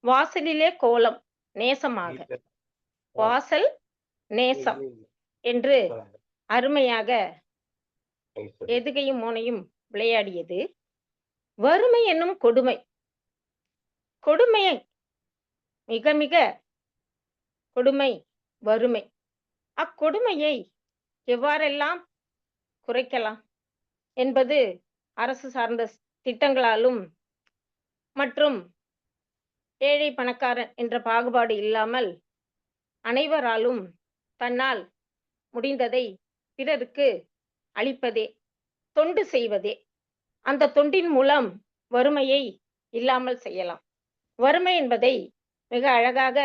வாசலிலே கோலம் நேசமாக, வாசல் நேசம் என்று அருமையாக எதுகையும் மோனையும் விளையாடியது. வறுமை என்னும் கொடுமை, கொடுமையை மிக மிக கொடுமை வறுமை. அக்கொடுமையை எவ்வாறெல்லாம் குறைக்கலாம் என்பது அரசு சார்ந்த திட்டங்களாலும் மற்றும் ஏழை பணக்காரன் என்ற பாகுபாடு இல்லாமல் அனைவராலும் தன்னால் முடிந்ததை பிறருக்கு அளிப்பதே, தொண்டு செய்வதே. அந்த தொண்டின் மூலம் வறுமையை இல்லாமல் செய்யலாம். வறுமை என்பதை மிக அழகாக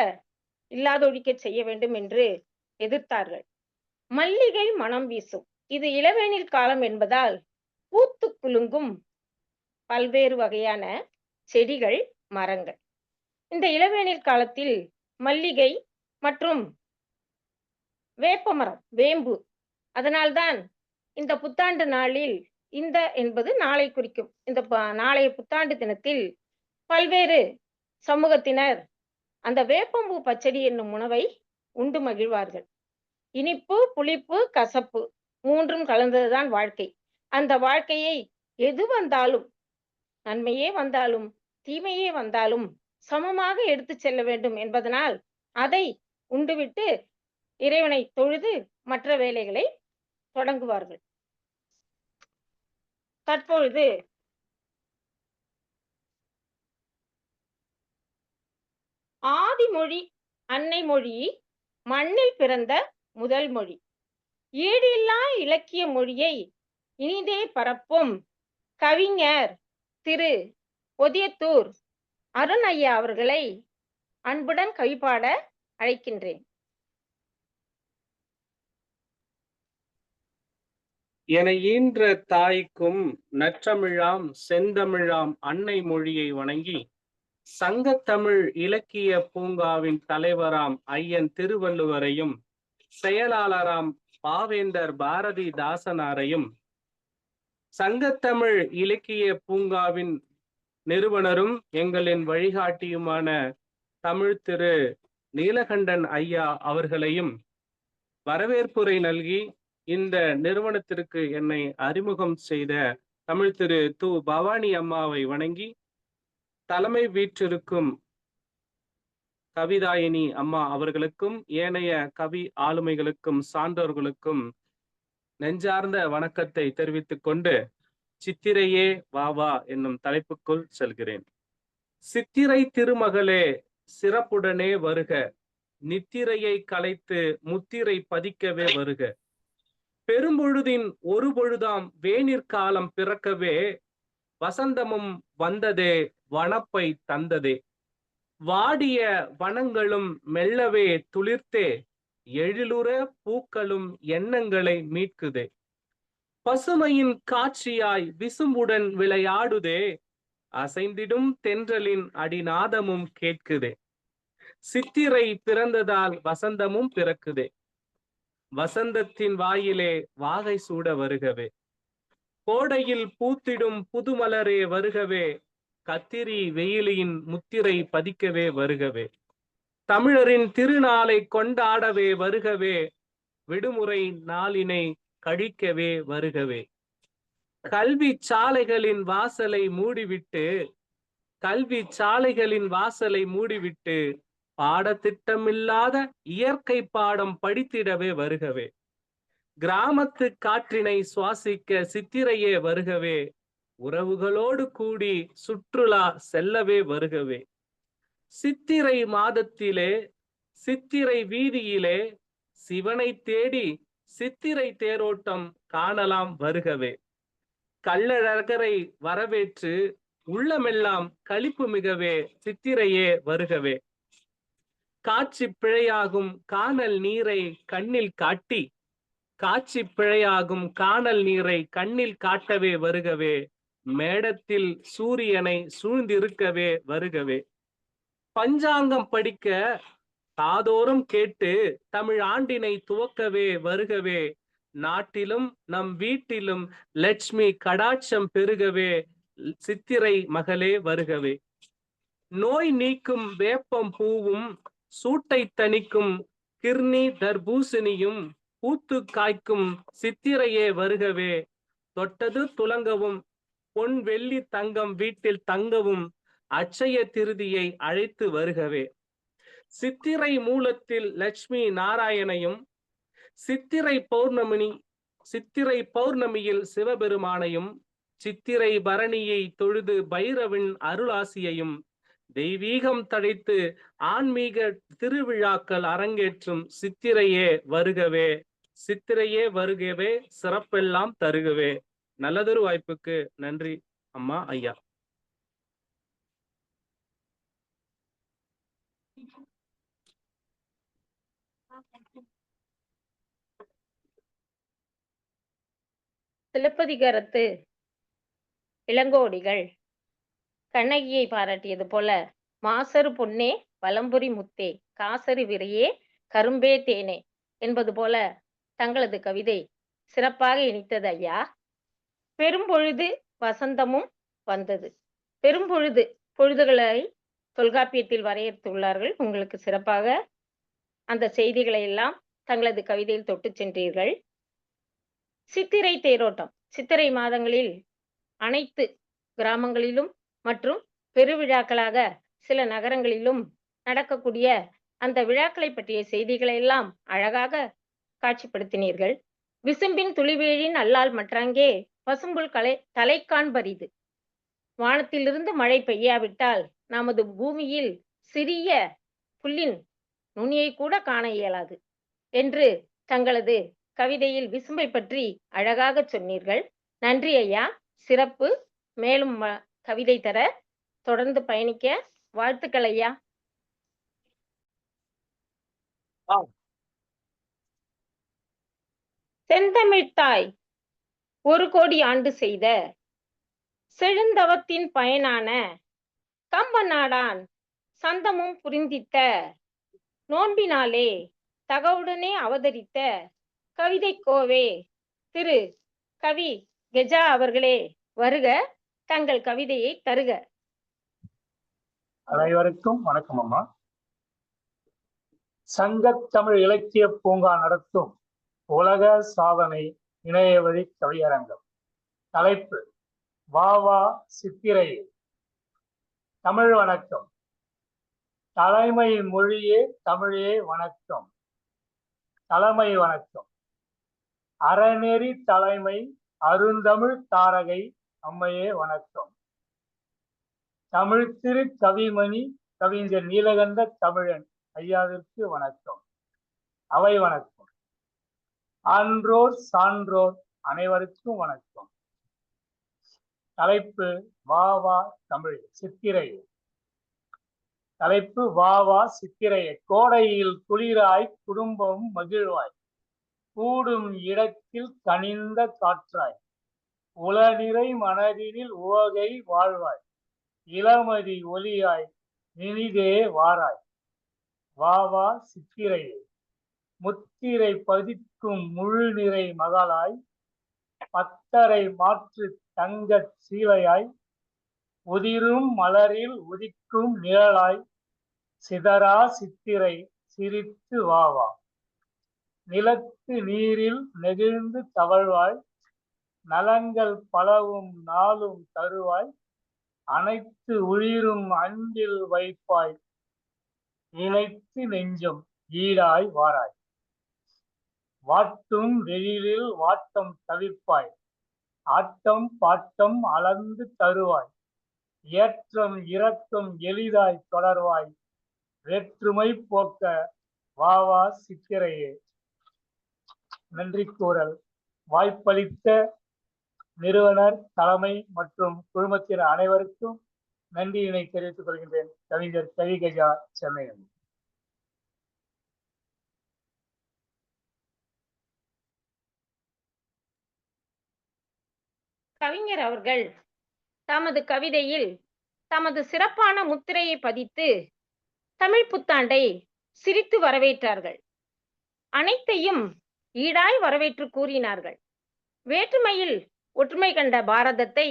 இல்லாதொழிக்க செய்ய வேண்டும் என்று எதிர்த்தார்கள். மல்லிகை மனம் வீசும், இது இளவேனில் காலம் என்பதால் பூத்து குலுங்கும் பல்வேறு வகையான செடிகள், மரங்கள். இந்த இளவேனில் காலத்தில் மல்லிகை மற்றும் வேப்பமரம், வேம்பு. அதனால்தான் இந்த புத்தாண்டு நாளில் இந்த என்பது நாளை குறிக்கும். இந்த நாளைய புத்தாண்டு தினத்தில் பல்வேறு சமூகத்தினர் அந்த வேப்பம்பூ பச்சடி என்னும் உணவை உண்டு மகிழ்வார்கள். இனிப்பு, புளிப்பு, கசப்பு மூன்றும் கலந்ததுதான் வாழ்க்கை. அந்த வாழ்க்கையை எது வந்தாலும், நன்மையே வந்தாலும் தீமையே வந்தாலும் சமமாக எடுத்து செல்ல வேண்டும் என்பதனால் அதை உண்டுவிட்டு இறைவனை தொழுது மற்ற வேலைகளை தொடங்குவார்கள். தற்பொழுது ஆதிமொழி அன்னை மொழி, மண்ணில் பிறந்த முதல் மொழி, ஈடில்லா இலக்கிய மொழியை இனிதே பரப்பும் கவிஞர் திரு ஒதியத்தூர் அருண் ஐயா அவர்களை அன்புடன் கவிபாட அழைக்கின்றேன்.
என ஈன்ற தாய்க்கும் நற்றமிழாம் செந்தமிழாம் அன்னை மொழியை வணங்கி சங்கத்தமிழ் இலக்கிய பூங்காவின் தலைவராம் ஐயன் திருவள்ளுவரையும் செயலாளராம் பாவேந்தர் பாரதிதாசனாரையும் சங்கத்தமிழ் இலக்கிய பூங்காவின் நிறுவனரும் எங்களின் வழிகாட்டியுமான தமிழ் திரு நீலகண்டன் ஐயா அவர்களையும் வரவேற்புரை நல்கி இந்த நிறுவனத்திற்கு என்னை அறிமுகம் செய்த தமிழ் திரு து பவானி அம்மாவை வணங்கி தலைமை வீற்றிருக்கும் கவிதாயினி அம்மா அவர்களுக்கும் ஏனைய கவி ஆளுமைகளுக்கும் சான்றோர்களுக்கும் நெஞ்சார்ந்த வணக்கத்தை தெரிவித்துக் கொண்டு சித்திரையே வாவா என்னும் தலைப்புக்குள் செல்கிறேன். சித்திரை திருமகளே சிறப்புடனே வருக, நித்திரையை கலைத்து முத்திரை பதிக்கவே வருக. பெரும்பொழுதின் ஒரு பொழுதாம் வேனிற்காலம் பிறக்கவே வசந்தமும் வந்ததே வனப்பை தந்ததே. வாடிய வனங்களும் மெல்லவே துளிர்த்தே எழிலுற பூக்களும் எண்ணங்களை மீட்குதே. பசுமையின் காட்சியாய் விசும்புடன் விளையாடுதே, அசைந்திடும் தென்றலின் அடிநாதமும் கேட்குதே. சித்திரை பிறந்ததால் வசந்தமும் பிறக்குதே, வசந்தத்தின் வாயிலே வாகை சூட வருகவே. கோடையில் பூத்திடும் புதுமலரே வருகவே, கத்திரி வெயிலின் முத்திரை பதிக்கவே வருகவே. தமிழரின் திருநாளை கொண்டாடவே வருகவே, விடுமுறை நாளினை கழிக்கவே வருகவே. கல்வி சாலைகளின் வாசலை மூடிவிட்டு, கல்வி சாலைகளின் வாசலை மூடிவிட்டு பாடத்திட்டமில்லாத இயற்கை பாடம் படித்திடவே வருகவே. கிராமத்து காற்றினை சுவாசிக்க சித்திரையே வருகவே, உறவுகளோடு கூடி சுற்றுலா செல்லவே வருகவே. சித்திரை மாதத்திலே சித்திரை வீதியிலே சிவனை தேடி சித்திரை தேரோட்டம் காணலாம் வருகவே. கள்ளழகரை வரவேற்று உள்ளமெல்லாம் களிப்பு மிகவே சித்திரையே வருகவே. காட்சி பிழையாகும் காணல் நீரை கண்ணில் காட்டி, காட்சி பிழையாகும் காணல் நீரை கண்ணில் காட்டவே வருகவே. மேடத்தில் சூரியனை சூழ்ந்திருக்கவே வருகவே. பஞ்சாங்கம் படிக்க காதோறும் கேட்டு தமிழ் ஆண்டினை துவக்கவே வருகவே. நாட்டிலும் நம் வீட்டிலும் லட்சுமி கடாட்சம் பெருகவே சித்திரை மகளே வருகவே. நோய் நீக்கும் வேப்பம் பூவும் சூட்டை தணிக்கும் கிர்னி தர்பூசணியும் பூத்து காய்க்கும் சித்திரையே வருகவே. தொட்டது துலங்கவும் பொன் வெள்ளி தங்கம் வீட்டில் தங்கவும் அட்சய திருதியை அழைத்து வருகவே. சித்திரை மூலத்தில் லட்சுமி நாராயணையும் சித்திரை பௌர்ணமியில் சிவபெருமானையும் சித்திரை பரணியை தொழுது பைரவின் அருளாசியையும் தெய்வீகம் தழைத்து ஆன்மீக திருவிழாக்கள் அரங்கேற்றும் சித்திரையே வருகவே. சித்திரையே வருகவே, சிறப்பெல்லாம் தருகவே. நல்லதொரு வாய்ப்புக்கு நன்றி அம்மா, ஐயா.
சிலப்பதிகாரத்து இளங்கோடிகள் கண்ணகியை பாராட்டியது போல, மாசரு பொன்னே வலம்புரி முத்தே காசரு விரையே கரும்பே தேனே என்பது போல தங்களது கவிதை சிறப்பாக இனித்தது ஐயா. பெரும்பொழுது வசந்தமும் வந்தது. பெரும்பொழுது, பொழுதுகளை தொல்காப்பியத்தில் வரையறுத்துள்ளார்கள். உங்களுக்கு சிறப்பாக அந்த செய்திகளை எல்லாம் தங்களது கவிதையில் தொட்டு சென்றீர்கள். சித்திரை தேரோட்டம், சித்திரை மாதங்களில் அனைத்து கிராமங்களிலும் மற்றும் பெருவிழாக்களாக சில நகரங்களிலும் நடக்கக்கூடிய அந்த விழாக்களை பற்றிய செய்திகளை எல்லாம் அழகாக காட்சிப்படுத்தினீர்கள். விசும்பின் துளிவேழின் அல்லால் மற்றாங்கே பசும்புல் தலைக்கான் பரிது. வானத்திலிருந்து மழை பெய்யாவிட்டால் நமது பூமியில் சிறிய புல்லின் நுனியை கூட காண இயலாது என்று தங்களது கவிதையில் விசும்பை பற்றி அழகாக சொன்னீர்கள். நன்றி ஐயா, சிறப்பு. மேலும் கவிதை தர தொடர்ந்து பயணிக்க வாழ்த்துக்கள் ஐயா. செந்தமிழ்த்தாய் 1 கோடி ஆண்டு செய்த செழுந்தவத்தின் பயனான கம்பநாடான் சந்தமும் புரிந்தித்த நோன்பினாலே தகவுடனே அவதரித்த கவிதை கோவே திரு கவி கெஜா அவர்களே வருக, தங்கள் கவிதையை தருக.
அனைவருக்கும் வணக்கம் அம்மா. சங்கத்தமிழ் இலக்கிய பூங்கா நடத்தும் உலக சாதனை இணையவழி கவியரங்கம். தலைப்பு வா வா சித்திரை. தமிழ் வணக்கம். தலைமை மொழியே தமிழே வணக்கம். தலைமை வணக்கம். அறநெறி தலைமை அருந்தமிழ் தாரகை அம்மையே வணக்கம். தமிழ் திரு கவிமணி கவிஞர் நீலகண்ட தமிழன் ஐயாவிற்கு வணக்கம். அவை வணக்கம். ஆன்றோர் சான்றோர் அனைவருக்கும் வணக்கம். தலைப்பு வா வா தமிழ் சித்திரை. தலைப்பு வா வா சித்திரை. கோடையில் குளிராய் குடும்பம் மகிழ்வாய் கூடும் இடத்தில் கனிந்த காற்றாய் உளநிறை மனதினில் உவகை வாழ்வாய் இளமதி ஒளியாய் இனிதே வாராய். வா வா சித்திரையே. முத்திரை பதிக்கும் முழு நிறை மகளாய் பத்தரை மாற்று தங்கச் சீலையாய் உதிரும் மலரில் உதிக்கும் நிழலாய் சிதறா சித்திரை சிரித்து வா வா. நிலத்து நீரில் நெகிழ்ந்து தவழ்வாய் நலங்கள் பலவும் நாளும் தருவாய் அனைத்து உயிரும் அன்பில் வைப்பாய் இணைத்து நெஞ்சம் ஈடாய் வாராய். வாட்டும் வெயிலில் வாட்டம் தவிப்பாய் ஆட்டம் பாட்டம் அளந்து தருவாய் ஏற்றம் இரக்கம் எளிதாய் தொடர்வாய் வேற்றுமை போக்க வா வா சித்திரையே. நன்றி கூறல். வாய்ப்பளித்த நிறுவனர் தலைமை மற்றும் குழுமத்தின் அனைவருக்கும் நன்றியினை தெரிவித்துக் கொள்கின்றேன். கவிஞர் கவி கஜா, சென்னை.
கவிஞர் அவர்கள் தமது கவிதையில் தமது சிறப்பான முத்திரையை பதித்து தமிழ் புத்தாண்டை சிரித்து வரவேற்றார்கள். அனைத்தையும் ஈடாய் வரவேற்று கூறினார்கள். வேற்றுமையில் ஒற்றுமை கண்ட பாரதத்தை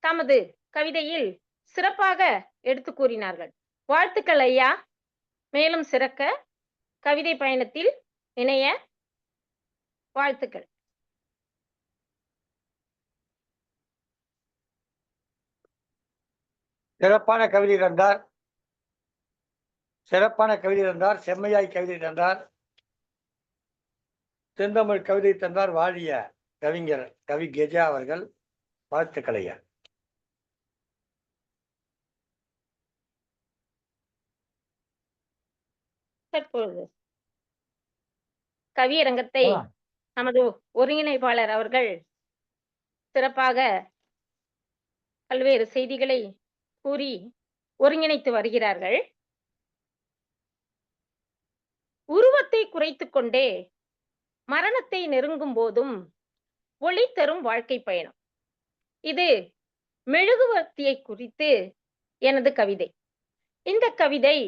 தமது கவிதையில் சிறப்பாக எடுத்து கூறினார்கள். வாழ்த்துக்கள் ஐயா. மேலும் சிறக்க கவிதை பயணத்தில் இணைய வாழ்த்துக்கள்.
சிறப்பான கவிதை தந்தார், செம்மையாய் கவிதை தந்தார், செந்தமிழ் கவிதை தந்தார். வாழிய கவிஞர் கவி கெஜா அவர்கள். வாழ்த்துக்கள் ஐயா.
தற்பொழுது கவியரங்கத்தை நமது ஒருங்கிணைப்பாளர் அவர்கள் சிறப்பாக பல்வேறு செய்திகளை கூறி ஒருங்கிணைத்து வருகிறார்கள். உருவத்தை குறைத்துக் கொண்டே மரணத்தை நெருங்கும் போதும் ஒளி தரும் வாழ்க்கை பயணம். இது மெழுகுவர்த்தியை குறித்து எனது கவிதை. இந்த கவிதை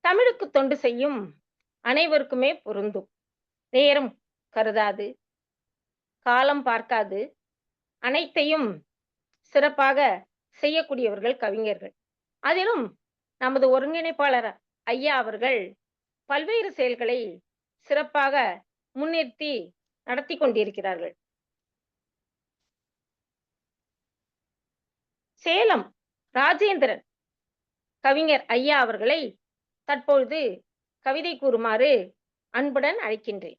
தமிழுக்கு தொண்டு செய்யும் அனைவருக்குமே பொருந்தும். நேரம் கருதாது, காலம் பார்க்காது, அனைத்தையும் சிறப்பாக செய்யக்கூடியவர்கள் கவிஞர்கள். அதிலும் நமது ஒருங்கிணைப்பாளர் ஐயா அவர்கள் பல்வேறு செயல்களை சிறப்பாக முன்னிறுத்தி நடத்தி கொண்டிருக்கிறார்கள். சேலம் ராஜேந்திரன் கவிஞர் ஐயா அவர்களை தற்பொழுது கவிதை கூறுமாறு அன்புடன் அழைக்கின்றேன்.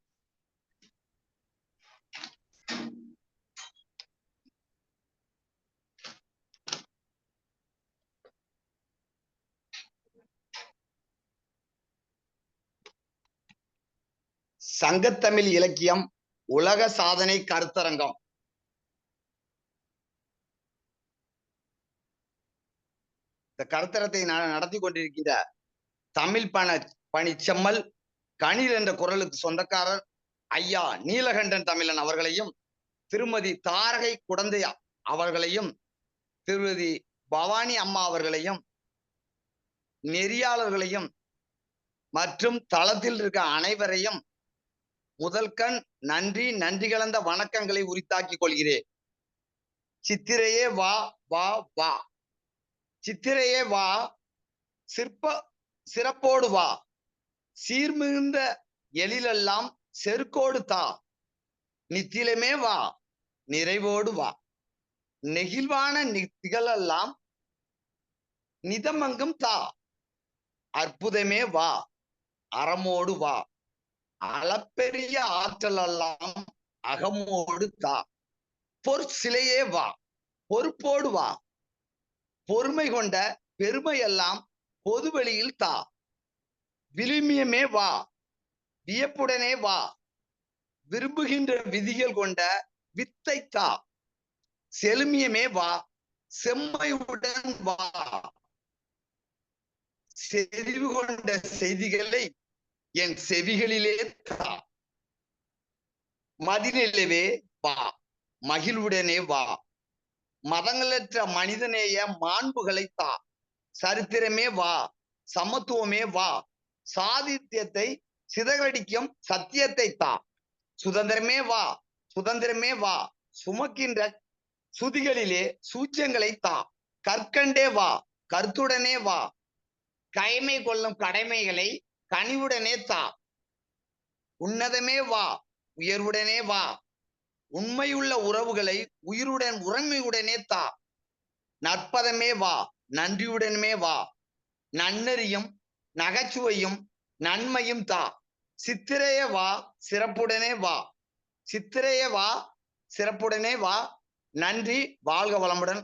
சங்கத்தமிழ் இலக்கியம் உலக சாதனை கருத்தரங்கம். இந்த கருத்தரத்தை நடத்தி கொண்டிருக்கிற தமிழ் பணிச்செம்மல் கணில் என்ற குரலுக்கு சொந்தக்காரர் ஐயா நீலகண்டன் தமிழன் அவர்களையும், திருமதி தாரகை குடந்தை அவர்களையும், திருமதி பவானி அம்மா அவர்களையும், நெறியாளர்களையும் மற்றும் தளத்தில் இருக்க அனைவரையும் முதல்கண் நன்றி கலந்த வணக்கங்களை உரித்தாக்கிக் கொள்கிறேன். சித்திரையே வா வா வா, சித்திரையே வா, சிறப்போடு வா, சீர்மிகுந்த எழிலெல்லாம் செருக்கோடு தா, நித்திலமே வா, நிறைவோடு வா, நெகிழ்வான திகழெல்லாம் நிதமங்கும் தா, அற்புதமே வா, அறமோடு வா, அளப்பெரிய ஆற்றலெல்லாம் அகமோடு தா, பொற்சிலையே வா, பொறுப்போடு வா, பொறுமை கொண்ட பெருமையெல்லாம் பொதுவெளியில் தா, விழுமியமே வா, வியப்புடனே வா, விரும்புகின்ற விதிகள் கொண்ட வித்தை தா, செழுமியமே வா, செம்மையுடன் வா, செறிவு கொண்ட செய்திகளை என் செவிகளிலே தா, மதிநிலவே வா, மகிழ்வுடனே வா, மதங்களற்ற மனிதநேய மாண்புகளை தா, சரித்திரமே வா, சமத்துவமே வா, சாதித்யத்தை சிதறடிக்கும் சத்தியத்தை தா, சுதந்திரமே வா, சுதந்திரமே வா, சுமக்கின்ற சுதிகளிலே சூச்சங்களை தா, கற்கண்டே வா, கருத்துடனே வா, கைமை கொள்ளும் கடமைகளை கனிவுடனே தா, உன்னதமே வா, உயர்வுடனே வா, உண்மையுள்ள உறவுகளை உரிமையுடனே தா, நற்பதமே வா, நன்றியுடனே வா, நன்னறியும் நகைச்சுவையும் நன்மையும் தா, சித்திரையே வா, சிறப்புடனே வா, சித்திரையே வா, சிறப்புடனே வா. நன்றி, வாழ்க வளமுடன்.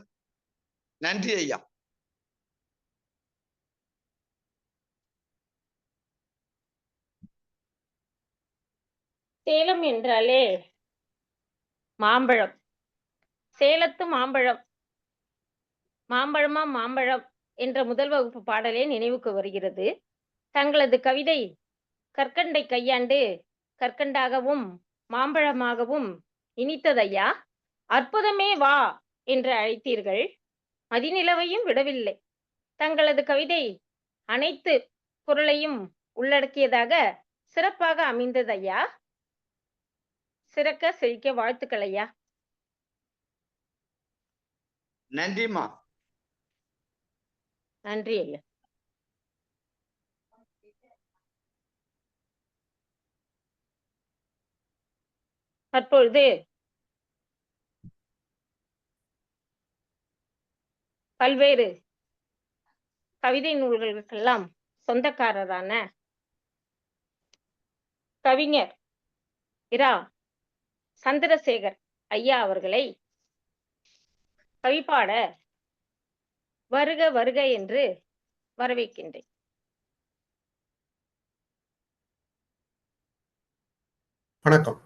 நன்றி ஐயா.
சேலம் என்றாலே மாம்பழம், சேலத்து மாம்பழம், மாம்பழமா மாம்பழம் என்ற முதல் வகுப்பு பாடலே நினைவுக்கு வருகிறது. தங்களது கவிதை கற்கண்டை கையாண்டு கற்கண்டாகவும் மாம்பழமாகவும் இனித்ததையா. அற்புதமே வா என்று அழைத்தீர்கள், மதிநிலவையும் விடவில்லை. தங்களது கவிதை அனைத்து பொருளையும் உள்ளடக்கியதாக சிறப்பாக அமைந்ததையா. சிறக்க செழிக்க வாழ்த்துக்கள் ஐயா.
நன்றிம்மா.
நன்றி ஐயா. தற்பொழுது பல்வேறு கவிதை நூல்களுக்கெல்லாம் சொந்தக்காரரான கவிஞர் இரா சந்திரசேகர் ஐயா அவர்களை கவிப்பாட வருக வருக என்று வரவேற்கின்றேன்.
வணக்கம்.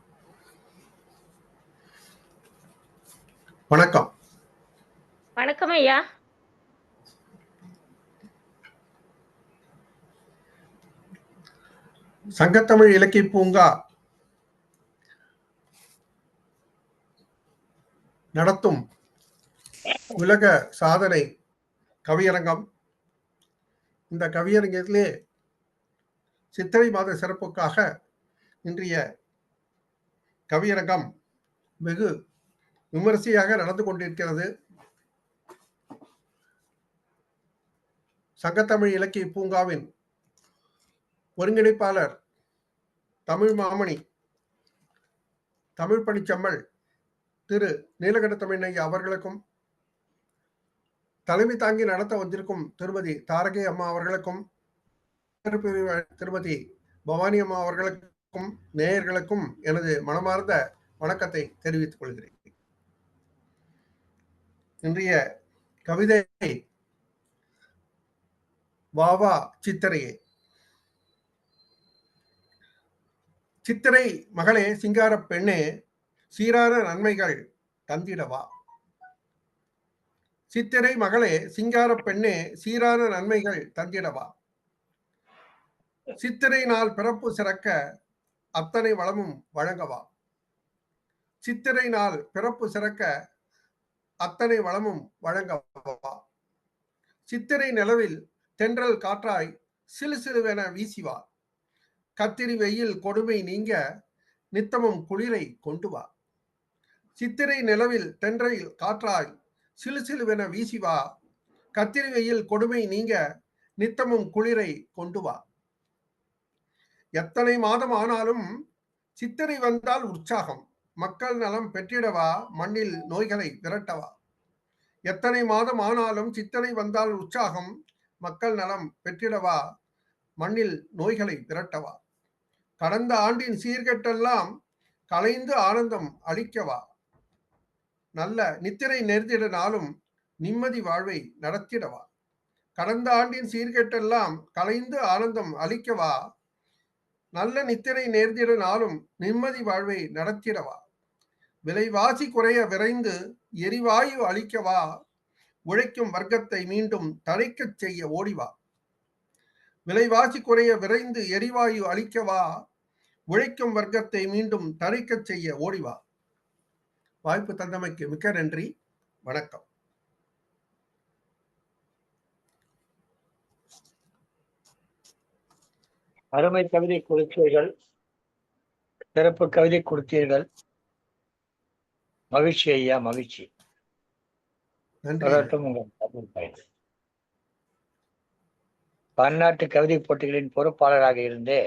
வணக்கம்.
வணக்கம் ஐயா.
சங்கத்தமிழ் இலக்கிய பூங்கா நடத்தும் உலக சாதனை கவியரங்கம். இந்த கவியரங்கத்திலே சித்திரை மாத சிறப்புக்காக இன்றைய கவியரங்கம் வெகு விமரிசையாக நடந்து கொண்டிருக்கிறது. சங்கத்தமிழ் இலக்கிய பூங்காவின் ஒருங்கிணைப்பாளர் தமிழ் மாமணி தமிழ் பணிச்செம்மல் திரு நீலகண்ட தமிழ்நையா அவர்களுக்கும், தலைமை தாங்கி நடத்த வந்திருக்கும் திருமதி தாரகை அம்மா அவர்களுக்கும், திருமதி பவானி அம்மா அவர்களுக்கும், நேயர்களுக்கும் எனது மனமார்ந்த வணக்கத்தை தெரிவித்துக் கொள்கிறேன். இன்றைய கவிதை வாவா சித்திரையே. சித்திரை மகளே சிங்கார பெண்ணே, சீரான நன்மைகள் தந்திடவா. சித்திரை மகளே சிங்கார பெண்ணே, சீரான நன்மைகள் தந்திடவா. சித்திரை நாள் பிறப்பு சிறக்க அத்தனை வளமும் வழங்கவா. சித்திரை நாள் பிறப்பு சிறக்க அத்தனை வளமும் வழங்கவா. சித்திரை நிலவில் தென்றல் காற்றாய் சிலு சிலுவென வீசிவா. கத்திரி வெயில் கொடுமை நீங்க நித்தமும் குளிரை கொண்டு வா. சித்திரை நிலவில் தென்றல் காற்றாய் சிலு சிலுவென வீசிவா. கத்திரி வெயில் கொடுமை நீங்க நித்தமும் குளிரை கொண்டு வா. எத்தனை மாதம் ஆனாலும் சித்திரை வந்தால் உற்சாகம், மக்கள் நலம் பெற்றிடவா, மண்ணில் நோய்களை விரட்டவா. எத்தனை மாதம் ஆனாலும் சித்திரை வந்தால் உற்சாகம், மக்கள் நலம் பெற்றிடவா, மண்ணில் நோய்களை விரட்டவா. கடந்த ஆண்டின் சீர்கெட்டெல்லாம் கலைந்து ஆனந்தம் அளிக்கவா. நல்ல நித்திரை நேர்ந்திட நாளும் நிம்மதி வாழ்வை நடத்திடவா. கடந்த ஆண்டின் சீர்கெட்டெல்லாம் கலைந்து ஆனந்தம் அளிக்கவா. நல்ல நித்திரை நேர்ந்திட நாளும் நிம்மதி வாழ்வை நடத்திடவா. விலைவாசி குறைய விரைந்து எரிவாயு அளிக்கவா. உழைக்கும் வர்க்கத்தை மீண்டும் தழைக்கச் செய்ய ஓடிவா. விலைவாசி குறைய விரைந்து எரிவாயு அளிக்கவா. உழைக்கும் வர்க்கத்தை மீண்டும் தழைக்கச் செய்ய ஓடிவா. வாய்ப்பு தந்தமைக்கு மிக்க நன்றி. வணக்கம்.
அருமை கவிதை கொடுத்தீர்கள், சிறப்பு கவிதை கொடுத்தீர்கள். மகிழ்ச்சி ஐயா, மகிழ்ச்சி. தொடரட்டும் உங்கள் பயணம். பன்னாட்டு கவிதை போட்டிகளின் பொறுப்பாளராக இருந்து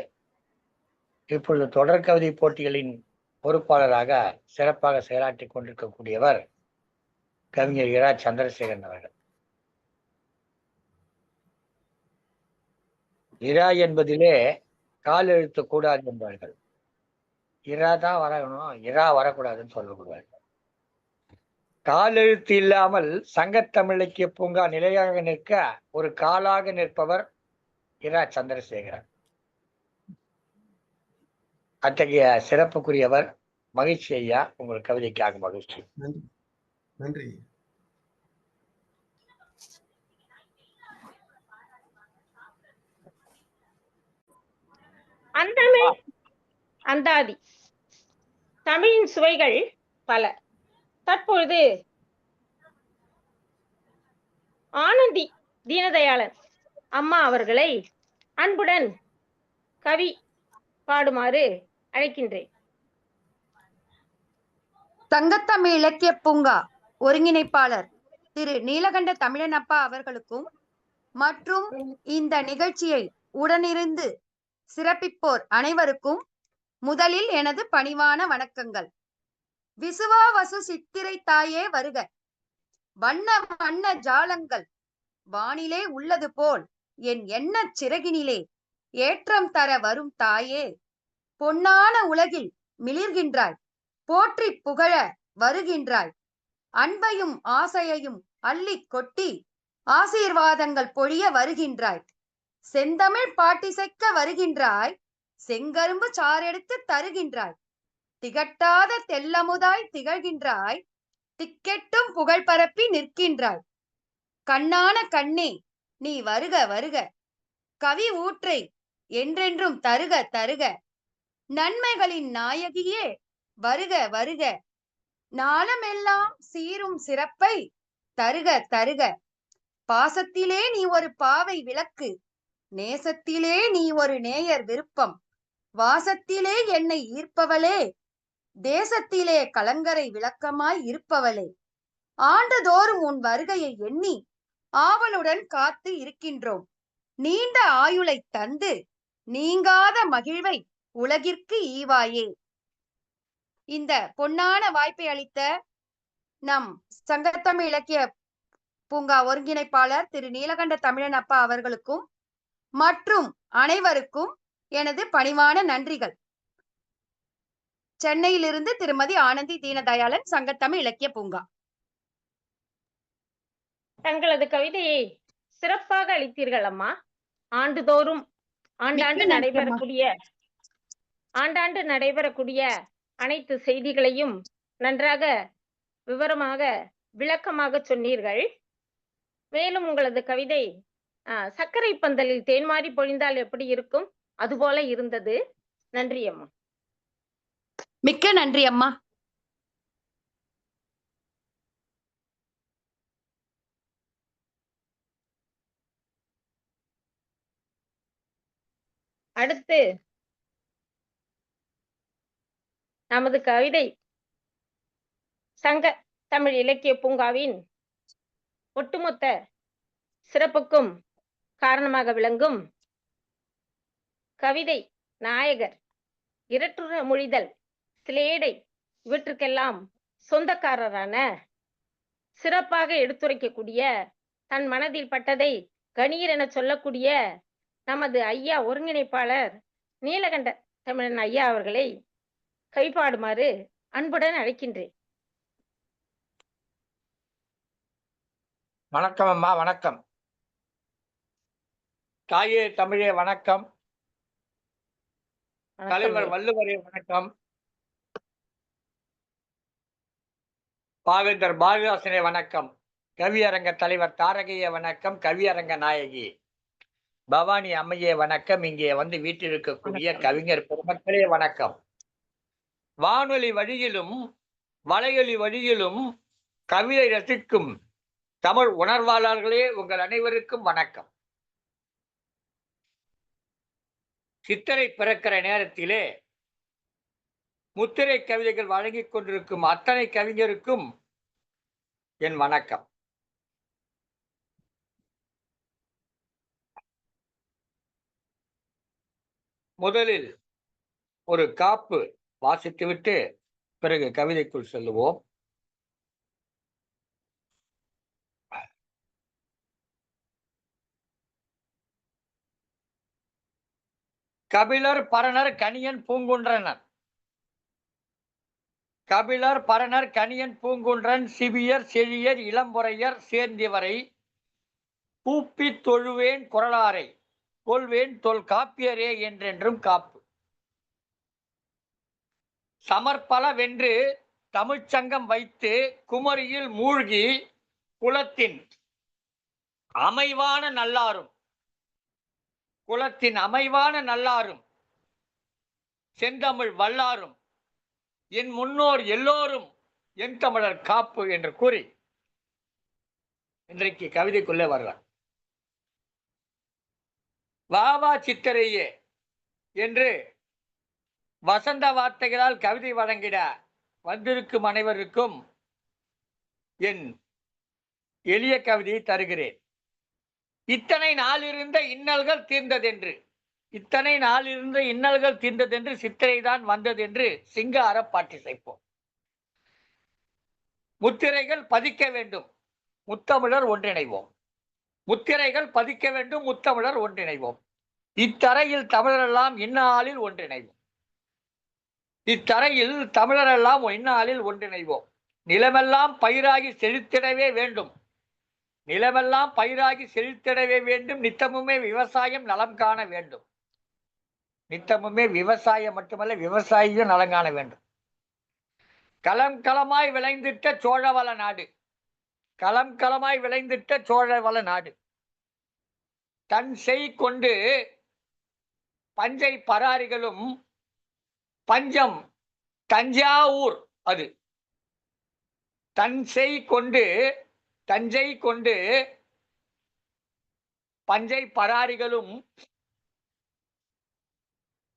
இப்பொழுது தொடர் கவிதை போட்டிகளின் பொறுப்பாளராக சிறப்பாக செயலாற்றிக் கொண்டிருக்கக்கூடியவர் கவிஞர் இரா சந்திரசேகரன் அவர்கள். இரா என்பதிலே கால் எழுத்து கூடாது என்பார்கள். இரா தான் வரணும், இரா வரக்கூடாதுன்னு சொல்லக்கூடாது. கால் எழுத்து இல்லாமல் சங்கத்தமிழ் இலக்கிய பூங்கா நிலையாக நிற்க ஒரு காலாக நிற்பவர் இரா சந்திரசேகரன். அத்தகைய சிறப்புக்குரியவர். மகிழ்ச்சி ஐயா, உங்கள் கவிதைக்காக மகிழ்ச்சி.
நன்றி.
அந்தமே அந்தாதி தமிழின் சுவைகள் பல. தற்பொழுது ஆனந்தி தீனதயாளன் அம்மா அவர்களை அன்புடன் கவி பாடுமாறு அழைக்கின்றேன்.
சங்கத்தமிழ் இலக்கிய பூங்கா ஒருங்கிணைப்பாளர் திரு நீலகண்ட தமிழனப்பா அவர்களுக்கும் மற்றும் இந்த நிகழ்ச்சியை உடனிருந்து சிறப்பிப்போர் அனைவருக்கும் முதலில் எனது பணிவான வணக்கங்கள். விசுவாவசு சித்திரை தாயே வருக. வண்ண வண்ண ஜாலங்கள் வானிலே உள்ளது போல் என் எண்ணச் சிறகினிலே ஏற்றம் தர வரும் தாயே, பொன்னான உலகில் மிளிர்கின்றாய், போற்றி புகழ வருகின்றாய், அன்பையும் ஆசையையும் அள்ளி கொட்டி ஆசீர்வாதங்கள் பொழிய வருகின்றாய், செந்தமிழ் பாட்டிசைக்க வருகின்றாய், செங்கரும்பு சாறெடுத்து தருகின்றாய், திகட்டாத தெல்லமுதாய் திகழ்கின்றாய், திக்கெட்டும் புகழ் பரப்பி நிற்கின்றாய், கண்ணான கண்ணே நீ வருக வருக, கவி ஊற்றை என்றென்றும் தருக தருக, நன்மைகளின் நாயகியே வருக வருக, நாளமெல்லாம் சீரும் சிறப்பை தருக தருக, பாசத்திலே நீ ஒரு பாவை விளக்கு, நேசத்திலே நீ ஒரு நேயர் விருப்பம், வாசத்திலே என்னை ஈர்ப்பவளே, தேசத்திலே கலங்கரை விளக்கமாய் இருப்பவளே, ஆண்டுதோறும் உன் வருகையை எண்ணி ஆவலுடன் காத்து இருக்கின்றோம். நீண்ட ஆயுளை தந்து நீங்காத மகிழ்வை உலகிற்கு ஈவாயே. இந்த பொன்னான வாய்ப்பை அளித்த நம் சங்கத்தமிழ் இலக்கிய பூங்கா ஒருங்கிணைப்பாளர் திரு நீலகண்ட தமிழன் அப்பா அவர்களுக்கும் மற்றும் அனைவருக்கும் எனது பணிவான நன்றிகள். சென்னையிலிருந்து திருமதி ஆனந்தி தீனதயாளன், சங்கத்தமிழ் இலக்கிய பூங்கா.
தங்களது கவிதையை சிறப்பாக அளித்தீர்கள் அம்மா. ஆண்டுதோறும் ஆண்டாண்டு நடைபெறக்கூடிய அனைத்து செய்திகளையும் நன்றாக விவரமாக விளக்கமாக சொன்னீர்கள். மேலும் உங்களது கவிதை சர்க்கரை பந்தலில் தேன்மாரி பொழிந்தால் எப்படி இருக்கும் அதுபோல இருந்தது. நன்றி அம்மா.
மிக்க நன்றி அம்மா.
அடுத்து நமது கவிதை சங்க தமிழ் இலக்கிய பூங்காவின் ஒட்டுமொத்த சிறப்புக்கும் காரணமாக விளங்கும் கவிதை நாயகர், இரட்டுற மொழிதல், சிலேடை இவற்றுக்கெல்லாம் சொந்தக்காரரான, சிறப்பாக எடுத்துரைக்கக்கூடிய, தன் மனதில் பட்டதை கணீர் என சொல்லக்கூடிய நமது ஐயா ஒருங்கிணைப்பாளர் நீலகண்ட தமிழன் ஐயா அவர்களை கைப்பாடுமாறு அன்புடன் அழைக்கின்றேன்.
வணக்கம் அம்மா, வணக்கம். தாயே தமிழே வணக்கம். தலைவர் வள்ளுவரே வணக்கம். பாவேந்தர் பாரதிதாசனே வணக்கம். கவியரங்க தலைவர் தாரகையே வணக்கம். கவியரங்க நாயகி பவானி அம்மையே வணக்கம். இங்கே வந்து வீட்டிருக்கக்கூடிய கவிஞர் பெருமக்களே வணக்கம். வானொலி வழியிலும் வலையொலி வழியிலும் கவிதை ரசிக்கும் தமிழ் உணர்வாளர்களே உங்கள் அனைவருக்கும் வணக்கம். சித்திரை பிறக்கிற நேரத்திலே முத்திரை கவிதைகள் வழங்கிக் கொண்டிருக்கும் அத்தனை கவிஞருக்கும் என் வணக்கம். முதலில் ஒரு காப்பு வாசித்துவிட்டு பிறகு கவிதைக்குள் செல்லுவோம். கபிலர் பரணர் கணியன் பூங்குன்றனர். கபிலர் பரணர் கணியன் பூங்குன்றன் சிவியர் செழியர் இளம்புறையர் சேர்ந்திவரை பூப்பி தொழுவேன் குரலாரை கொள்வேன் தொல் காப்பியரே என்றென்றும் காப்பு. சமர்பல வென்று தமிழ்ச்சங்கம் வைத்து குமரியில் மூழ்கி குலத்தின் அமைவான நல்லாரும் செந்தமிழ் வல்லாரும் என் முன்னோர் எல்லோரும் என் தமிழர் காப்பு என்று கூறி இன்றைக்கு கவிதைக்குள்ளே வருவார். வாவா சித்திரையே என்று வசந்த வார்த்தைகளால் கவிதை வழங்கிட வந்திருக்கும் அனைவருக்கும் என் எளிய கவிதையை தருகிறேன். இத்தனை நாளிருந்த இன்னல்கள் தீர்ந்ததென்று, இத்தனை நாளிருந்த இன்னல்கள் தீர்ந்ததென்று, சித்திரைதான் வந்ததென்று சிங்கார பாட்டி செய்ப்போம். முத்திரைகள் பதிக்க வேண்டும், முத்தமிழர் ஒன்றிணைவோம். முத்திரைகள் பதிக்க வேண்டும், முத்தமிழர் ஒன்றிணைவோம். இத்தரையில் தமிழரெல்லாம் இந்நாளில் ஒன்றிணைவோம். இத்தரையில் தமிழரெல்லாம் இந்நாளில் ஒன்றிணைவோம். நிலமெல்லாம் பயிராகி செழித்திடவே வேண்டும், நிலமெல்லாம் பயிராகி செழித்திடவே வேண்டும். நித்தமுமே விவசாயம் நலம் காண வேண்டும், நித்தமுமே விவசாயம் மட்டுமல்ல விவசாயியும் நலம் காண வேண்டும். களம் களமாய் விளைந்திட்ட சோழவள நாடு, களம் களமாய் விளைந்திட்ட சோழவள நாடு. தன் செய் கொண்டு பஞ்சை பராரிகளும் பஞ்சம் தஞ்சாவூர் அது. தன் செய் கொண்டு தஞ்சை கொண்டு பஞ்சை பராரிகளும்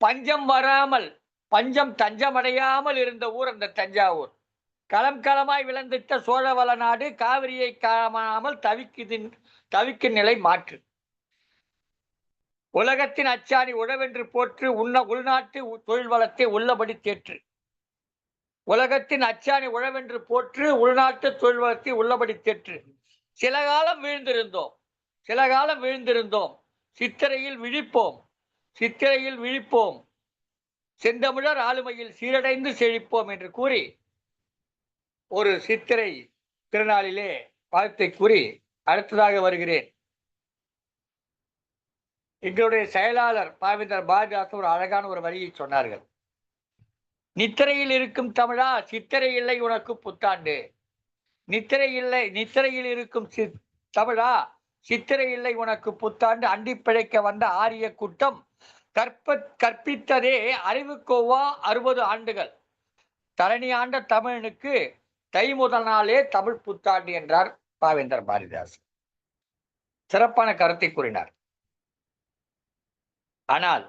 பஞ்சம் வராமல் பஞ்சம் தஞ்சமடையாமல் இருந்த ஊர் அந்த தஞ்சாவூர். களம் களமாய் விளைந்திட்ட சோழவள நாடு காவிரியை காணாமல் தவிக்கும் நிலை மாற்று. உலகத்தின் அச்சாணி உழவென்று போற்று, உள்நாட்டு தொழில் வளத்தை உள்ளபடி தேற்று. உலகத்தின் அச்சாணி உழவென்று போற்று, உள்நாட்டு தொழில் வளத்தை உள்ளபடி தேற்று. சில காலம் வீழ்ந்திருந்தோம், சில காலம் வீழ்ந்திருந்தோம், சித்திரையில் விழிப்போம், சித்திரையில் விழிப்போம், செந்தமிழர் ஆளுமையில் சீரடைந்து செழிப்போம் என்று கூறி ஒரு சித்திரை திருநாளிலே வாழ்த்தை கூறி அடுத்ததாக வருகிறேன். எங்களுடைய செயலாளர் பாவேந்தர் பாரதிதாசன் ஒரு அழகான ஒரு வரியை சொன்னார்கள். நித்திரையில் இருக்கும் தமிழா, சித்திரை இல்லை உனக்கு புத்தாண்டு. நித்திரை இல்லை, நித்திரையில் இருக்கும் தமிழா, சித்திரை இல்லை உனக்கு புத்தாண்டு. அண்டி பிழைக்க வந்த ஆரிய கூட்டம் கற்பித்ததே அறிவுக்கோவா 60 ஆண்டுகள். தரணி ஆண்ட தமிழனுக்கு தை முதல் நாளே தமிழ் புத்தாண்டு என்றார் பாவேந்தர் பாரதிதாசன். சிறப்பான கருத்தை கூறினார். ஆனால்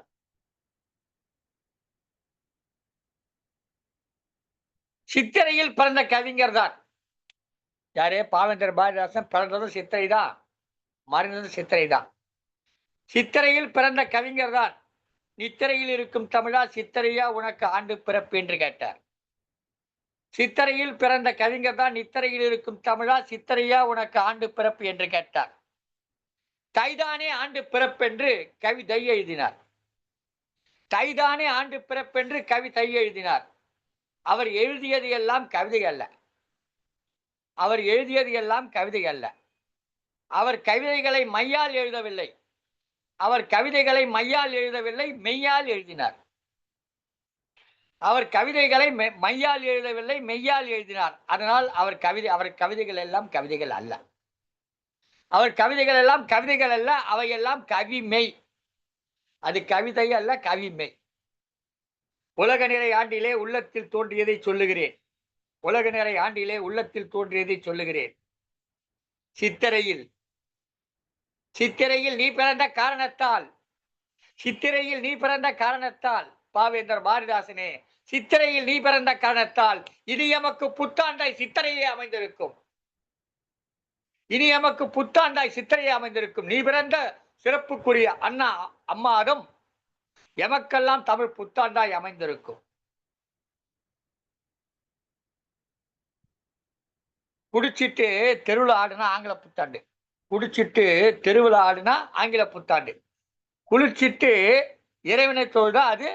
சித்திரையில் பிறந்த கவிஞர் தான் யாரே? பாவேந்தர் பாரதிதாசன் பிறந்ததும் சித்திரை தான், மறைந்ததும் சித்திரை தான். சித்திரையில் பிறந்த கவிஞர் தான். நித்திரையில் இருக்கும் தமிழா, சித்திரையா உனக்கு ஆண்டு பிறப்பு என்று கேட்டார். சித்திரையில் பிறந்த கவிஞர் தான். நித்திரையில் இருக்கும் தமிழா, சித்திரையா உனக்கு ஆண்டு பிறப்பு என்று கேட்டார். தைதானே ஆண்டு பிறப்பென்று கவி தை எழுதினார். தைதானே ஆண்டு பிறப்பென்று கவி தை எழுதினார். அவர் எழுதியது எல்லாம் கவிதை அல்ல, அவர் எழுதியது எல்லாம் கவிதை அல்ல. அவர் கவிதைகளை மையால் எழுதவில்லை, அவர் கவிதைகளை மையால் எழுதவில்லை, மெய்யால் எழுதினார். அவர் கவிதைகளை மையால் எழுதவில்லை, மெய்யால் எழுதினார். அதனால் அவர் கவிதைகள் எல்லாம் கவிதைகள் அல்ல, அவர் கவிதைகள் எல்லாம் கவிதைகள் அல்ல, அவையெல்லாம் கவிமெய். அது கவிதை அல்ல, கவிமெய். உலக நிறை ஆண்டிலே உள்ளத்தில் தோன்றியதை சொல்லுகிறேன், உலக நிறை ஆண்டிலே உள்ளத்தில் தோன்றியதை சொல்லுகிறேன். சித்திரையில் சித்திரையில் நீ பிறந்த காரணத்தால், சித்திரையில் நீ பிறந்த காரணத்தால், பாவேந்தர் பாரதிதாசனே, சித்திரையில் நீ பிறந்த காரணத்தால் இது எமக்கு புத்தாண்டாய் சித்திரையே அமைந்திருக்கும், இனி எமக்கு புத்தாண்டாய் சித்திரையே அமைந்திருக்கும். நீ பிறந்த சிறப்புக்குரிய அம்மாதம் எமக்கெல்லாம் தமிழ் புத்தாண்டாய் அமைந்திருக்கும். குடிச்சிட்டு தெருவில் ஆடுனா ஆங்கில புத்தாண்டு, குடிச்சிட்டு தெருவில் ஆடுனா ஆங்கில புத்தாண்டு, குளிச்சிட்டு இறைவனை தொழுதா அது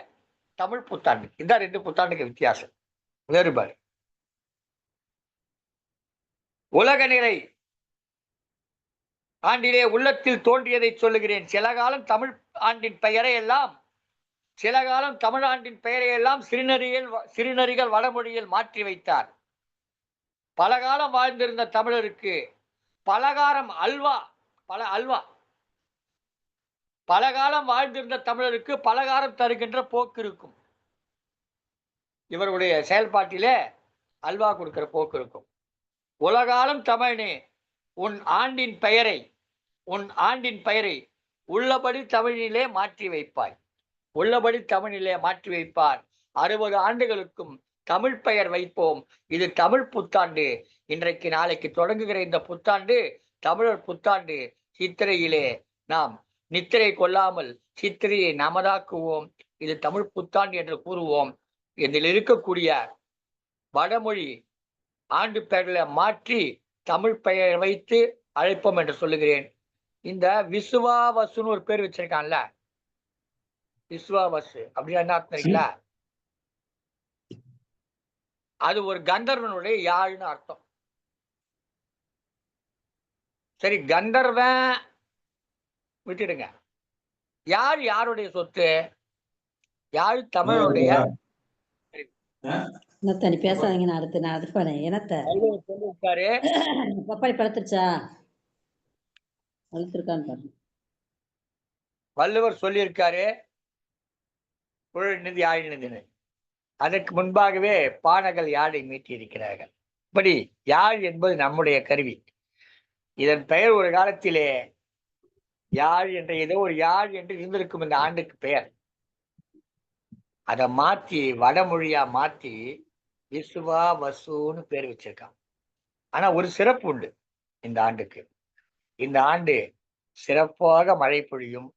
தமிழ் புத்தாண்டு. இந்த 2 புத்தாண்டுக்கு வித்தியாசம், வேறுபாடு. உலக நிறை ஆண்டிலே உள்ளத்தில் தோன்றியதை சொல்லுகிறேன். சில காலம் தமிழ் ஆண்டின் பெயரை எல்லாம், சில காலம் தமிழ் ஆண்டின் பெயரை எல்லாம் சிறுநரிகள் வடமொழியில் மாற்றி வைத்தார். பல காலம் வாழ்ந்திருந்த தமிழருக்கு பலகாரம் அல்வா, பல காலம் வாழ்ந்திருந்த தமிழருக்கு பலகாரம் தருகின்ற போக்கு இருக்கும். இவருடைய செயல்பாட்டிலே அல்வா கொடுக்கிற போக்கு இருக்கும். உலகாலம் தமிழனே, உன் ஆண்டின் பெயரை உள்ளபடி தமிழிலே மாற்றி வைப்பாய், உள்ளபடி தமிழிலே மாற்றி வைப்பார். 60 ஆண்டுகளுக்கும் தமிழ் பெயர் வைப்போம். இது தமிழ் புத்தாண்டு. இன்றைக்கு நாளைக்கு தொடங்குகிற இந்த புத்தாண்டு தமிழர் புத்தாண்டு. சித்திரையிலே நாம் நித்திரை கொள்ளாமல் சித்திரையை நமதாக்குவோம். இது தமிழ் புத்தாண்டு என்று கூறுவோம். இதில் இருக்கக்கூடிய வடமொழி ஆண்டு பெயர்களை மாற்றி தமிழ் பெயர் வைத்து அழைப்போம் என்று சொல்லுகிறேன். இந்த விசுவாவசுன்னு ஒரு பேர் வச்சிருக்கான்ல, விசுவாவசு அப்படின்னா என்ன அர்த்தம் தெரியுங்களா? அது ஒரு கந்தர்வனுடைய யாழ்னு அர்த்தம். சரி, கந்தர்வன் விட்டுடுங்க. யாழ் யாருடைய சொத்து? யாழ் தமிழனுடைய.
தனி பேசாதீங்க, நான் அடுத்து பண்ணேன். என்னத்த
சொல்லியிருக்காரு,
பப்பாளி பழுத்துருச்சா? பழுத்திருக்கான்னு பாருங்க.
வள்ளுவர் சொல்லியிருக்காரு குழல் நிதி யாழ் நிதினு. அதற்கு முன்பாகவே பாணர்கள் யாழை மீட்டியிருக்கிறார்கள். இப்படி யாழ் என்பது நம்முடைய கருவி. இதன் பெயர் ஒரு காலத்திலே யாழ் என்ற ஏதோ ஒரு யாழ் என்று இருந்திருக்கும் இந்த ஆண்டுக்கு பெயர். அதை மாத்தி வடமொழியா மாத்தி விசுவா வசுன்னு பேர் வச்சிருக்கான். ஆனா ஒரு சிறப்பு உண்டு இந்த ஆண்டுக்கு. இந்த ஆண்டு சிறப்பாக மழை பொழியும்,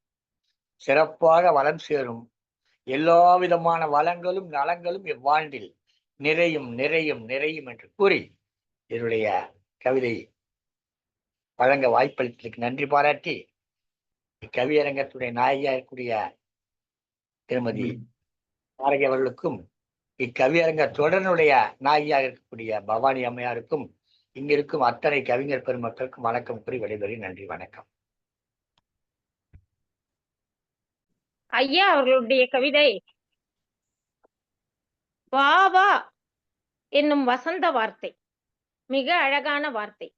சிறப்பாக வளம் சேரும், எல்லா விதமான வளங்களும் நலங்களும் இவ்வாண்டில் நிறையும் நிறையும் நிறையும் என்று கூறி என்னுடைய கவிதை வழங்க வாய்ப்பளித்ததுக்கு நன்றி பாராட்டி, இக்கவியரங்கத்துடைய நாயகியா இருக்கக்கூடிய திருமதி பாரகி அவர்களுக்கும், இக்கவியரங்க தொடருடைய நாயகியாக இருக்கக்கூடிய பவானி அம்மையாருக்கும், இங்கிருக்கும் அத்தனை கவிஞர் பெருமக்களுக்கும் வணக்கம் கூறி விடைபெறி நன்றி, வணக்கம்.
ஐயா அவர்களுடைய கவிதை வா வா என்னும் வசந்த வார்த்தை. மிக அழகான வார்த்தை.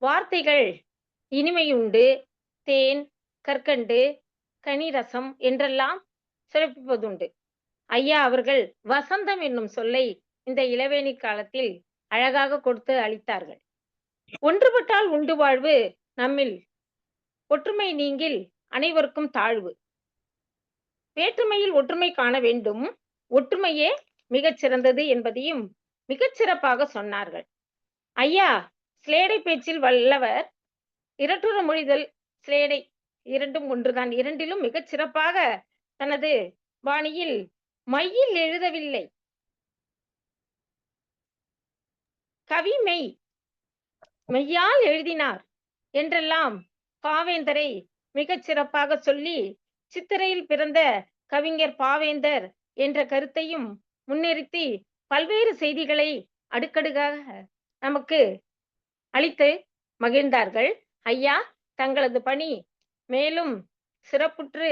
வார்த்தைகள் இனிமையுண்டு, தேன், கற்கண்டு, கனிரசம் என்றெல்லாம் சிறப்பிப்பதுண்டு. ஐயா அவர்கள் வசந்தம் என்னும் சொல்லை இந்த இளவேணி காலத்தில் அழகாக கொடுத்து அளித்தார்கள். ஒன்றுபட்டால் உண்டு வாழ்வு, நம்மில் ஒற்றுமை நீங்கில் அனைவருக்கும் தாழ்வு. வேற்றுமையில் ஒற்றுமை காண வேண்டும், ஒற்றுமையே மிகச் சிறந்தது என்பதையும் மிகச் சிறப்பாக சொன்னார்கள். ஐயா சிலேடை பேச்சில் வல்லவர். இரட்டுற மொழிதல், சிலேடை இரண்டும் ஒன்றுதான். இரண்டிலும் மிகச் சிறப்பாக தனது பாணியில் மையில் எழுதவில்லை, கவி மெய்யால் எழுதினார் என்றெல்லாம் பாவேந்தரை மிகச் சிறப்பாக சொல்லி, சித்திரையில் பிறந்த கவிஞர் பாவேந்தர் என்ற கருத்தையும் முன்னிறுத்தி பல்வேறு செய்திகளை அடுக்கடுக்காக நமக்கு அளித்து மகிழ்ந்தார்கள். ஐயா தங்களது பணி மேலும் சிறப்புற்று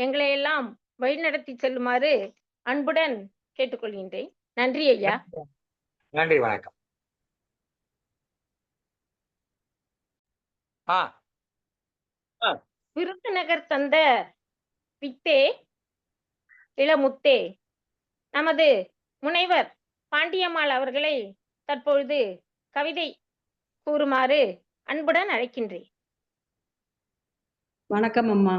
எங்களையெல்லாம் வழிநடத்தி செல்லுமாறு அன்புடன் கேட்டுக்கொள்கின்றேன். நன்றி ஐயா.
நன்றி, வணக்கம்.
விருதுநகர் தந்த வித்தே இளமுத்தே நமது முனைவர் பாண்டியம்மாள் அவர்களை தற்பொழுது கவிதை கூறுமாறு அன்புடன் அழைக்கின்றேன்.
வணக்கம் அம்மா.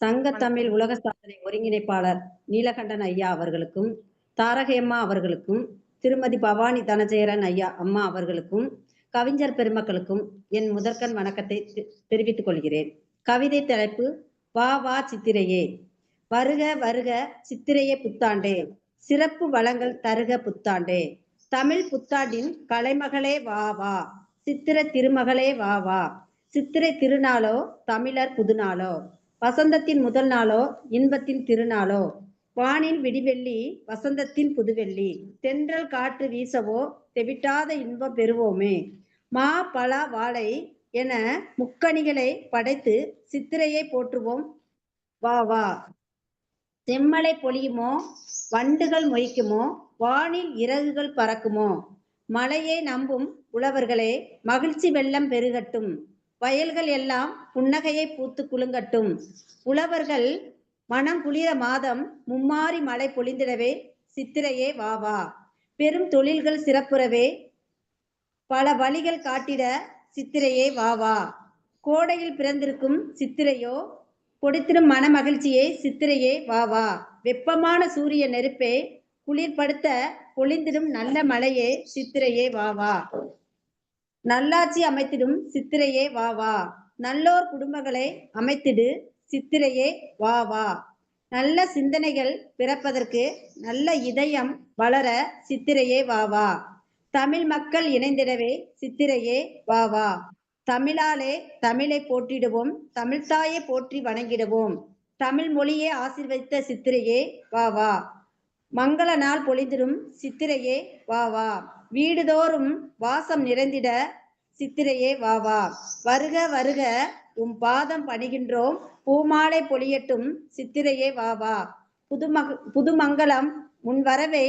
சங்க தமிழ் உலக சாதனை ஒருங்கிணைப்பாளர் நீலகண்டன் ஐயா அவர்களுக்கும், தாரகையம்மா அவர்களுக்கும், திருமதி பவானி தனஜெயரன் ஐயா அம்மா அவர்களுக்கும், கவிஞர் பெருமக்களுக்கும் என் முதற்கண் வணக்கத்தை தெரிவித்துக் கொள்கிறேன். கவிதை தலைப்பு வா வா சித்திரையே. வருக வருக சித்திரையே புத்தாண்டே, சிறப்பு வளங்கள் தருக புத்தாண்டே. தமிழ் புத்தாண்டின் கலைமகளே வா வா, சித்திர திருமகளே வா வா. சித்திரை திருநாளோ தமிழர் புதுநாளோ, வசந்தத்தின் முதல் நாளோ இன்பத்தின் திருநாளோ. வானின் விடிவெள்ளி வசந்தத்தின் புதுவெள்ளி, தென்றல் காற்று வீசவோ தெவிட்டாத இன்பம் பெறுவோமே. மா பலா வாழை என முக்கணிகளை படைத்து சித்திரையை போற்றுவோம் வா வா. செம்மலை பொழியுமோ வண்டுகள் மொய்க்குமோ, வானில் இறகுகள் பறக்குமோ. மழையை நம்பும் உழவர்களே மகிழ்ச்சி வெள்ளம் பெருகட்டும், வயல்கள் எல்லாம் புன்னகையை பூத்து குலுங்கட்டும். உழவர்கள் மனம் குளிர மாதம் மும்மாறி மழை பொழிந்திடவே சித்திரையே வா வா. பெரும் தொழில்கள் சிறப்புறவே பல வழிகள் காட்டிட சித்திரையே வா வா. கோடையில் பிறந்திருக்கும் சித்திரையோ கொடுத்திடும் மன மகிழ்ச்சியே சித்திரையே வா வா. வெப்பமான சூரிய நெருப்பே குளிர்படுத்த பொழிந்திடும் நல்ல மழையே சித்திரையே வா வா. நல்லாட்சி அமைத்திடும் சித்திரையே வா வா. நல்லோர் குடும்பங்களை அமைத்திடு சித்திரையே வா வா. நல்ல சிந்தனைகள் பிறப்பதற்கு நல்ல இதயம் வளர சித்திரையே வா வா. தமிழ் மக்கள் இணைந்திடவே சித்திரையே வா வா. தமிழாலே தமிழை போற்றிடுவோம், தமிழ்த்தாயை போற்றி வணங்கிடுவோம். தமிழ் மொழியே ஆசீர்வதித்த சித்திரையே வா வா. மங்கள நாள் பொழிந்திடும் சித்திரையே வா வா. வீடுதோறும் வாசம் நிறைந்திட சித்திரையே வா வா. வருக வருக உம் பாதம் பணிகின்றோம், பூமாலை பொழியட்டும் சித்திரையே வா வா. புதுமங்கலம் முன்வரவே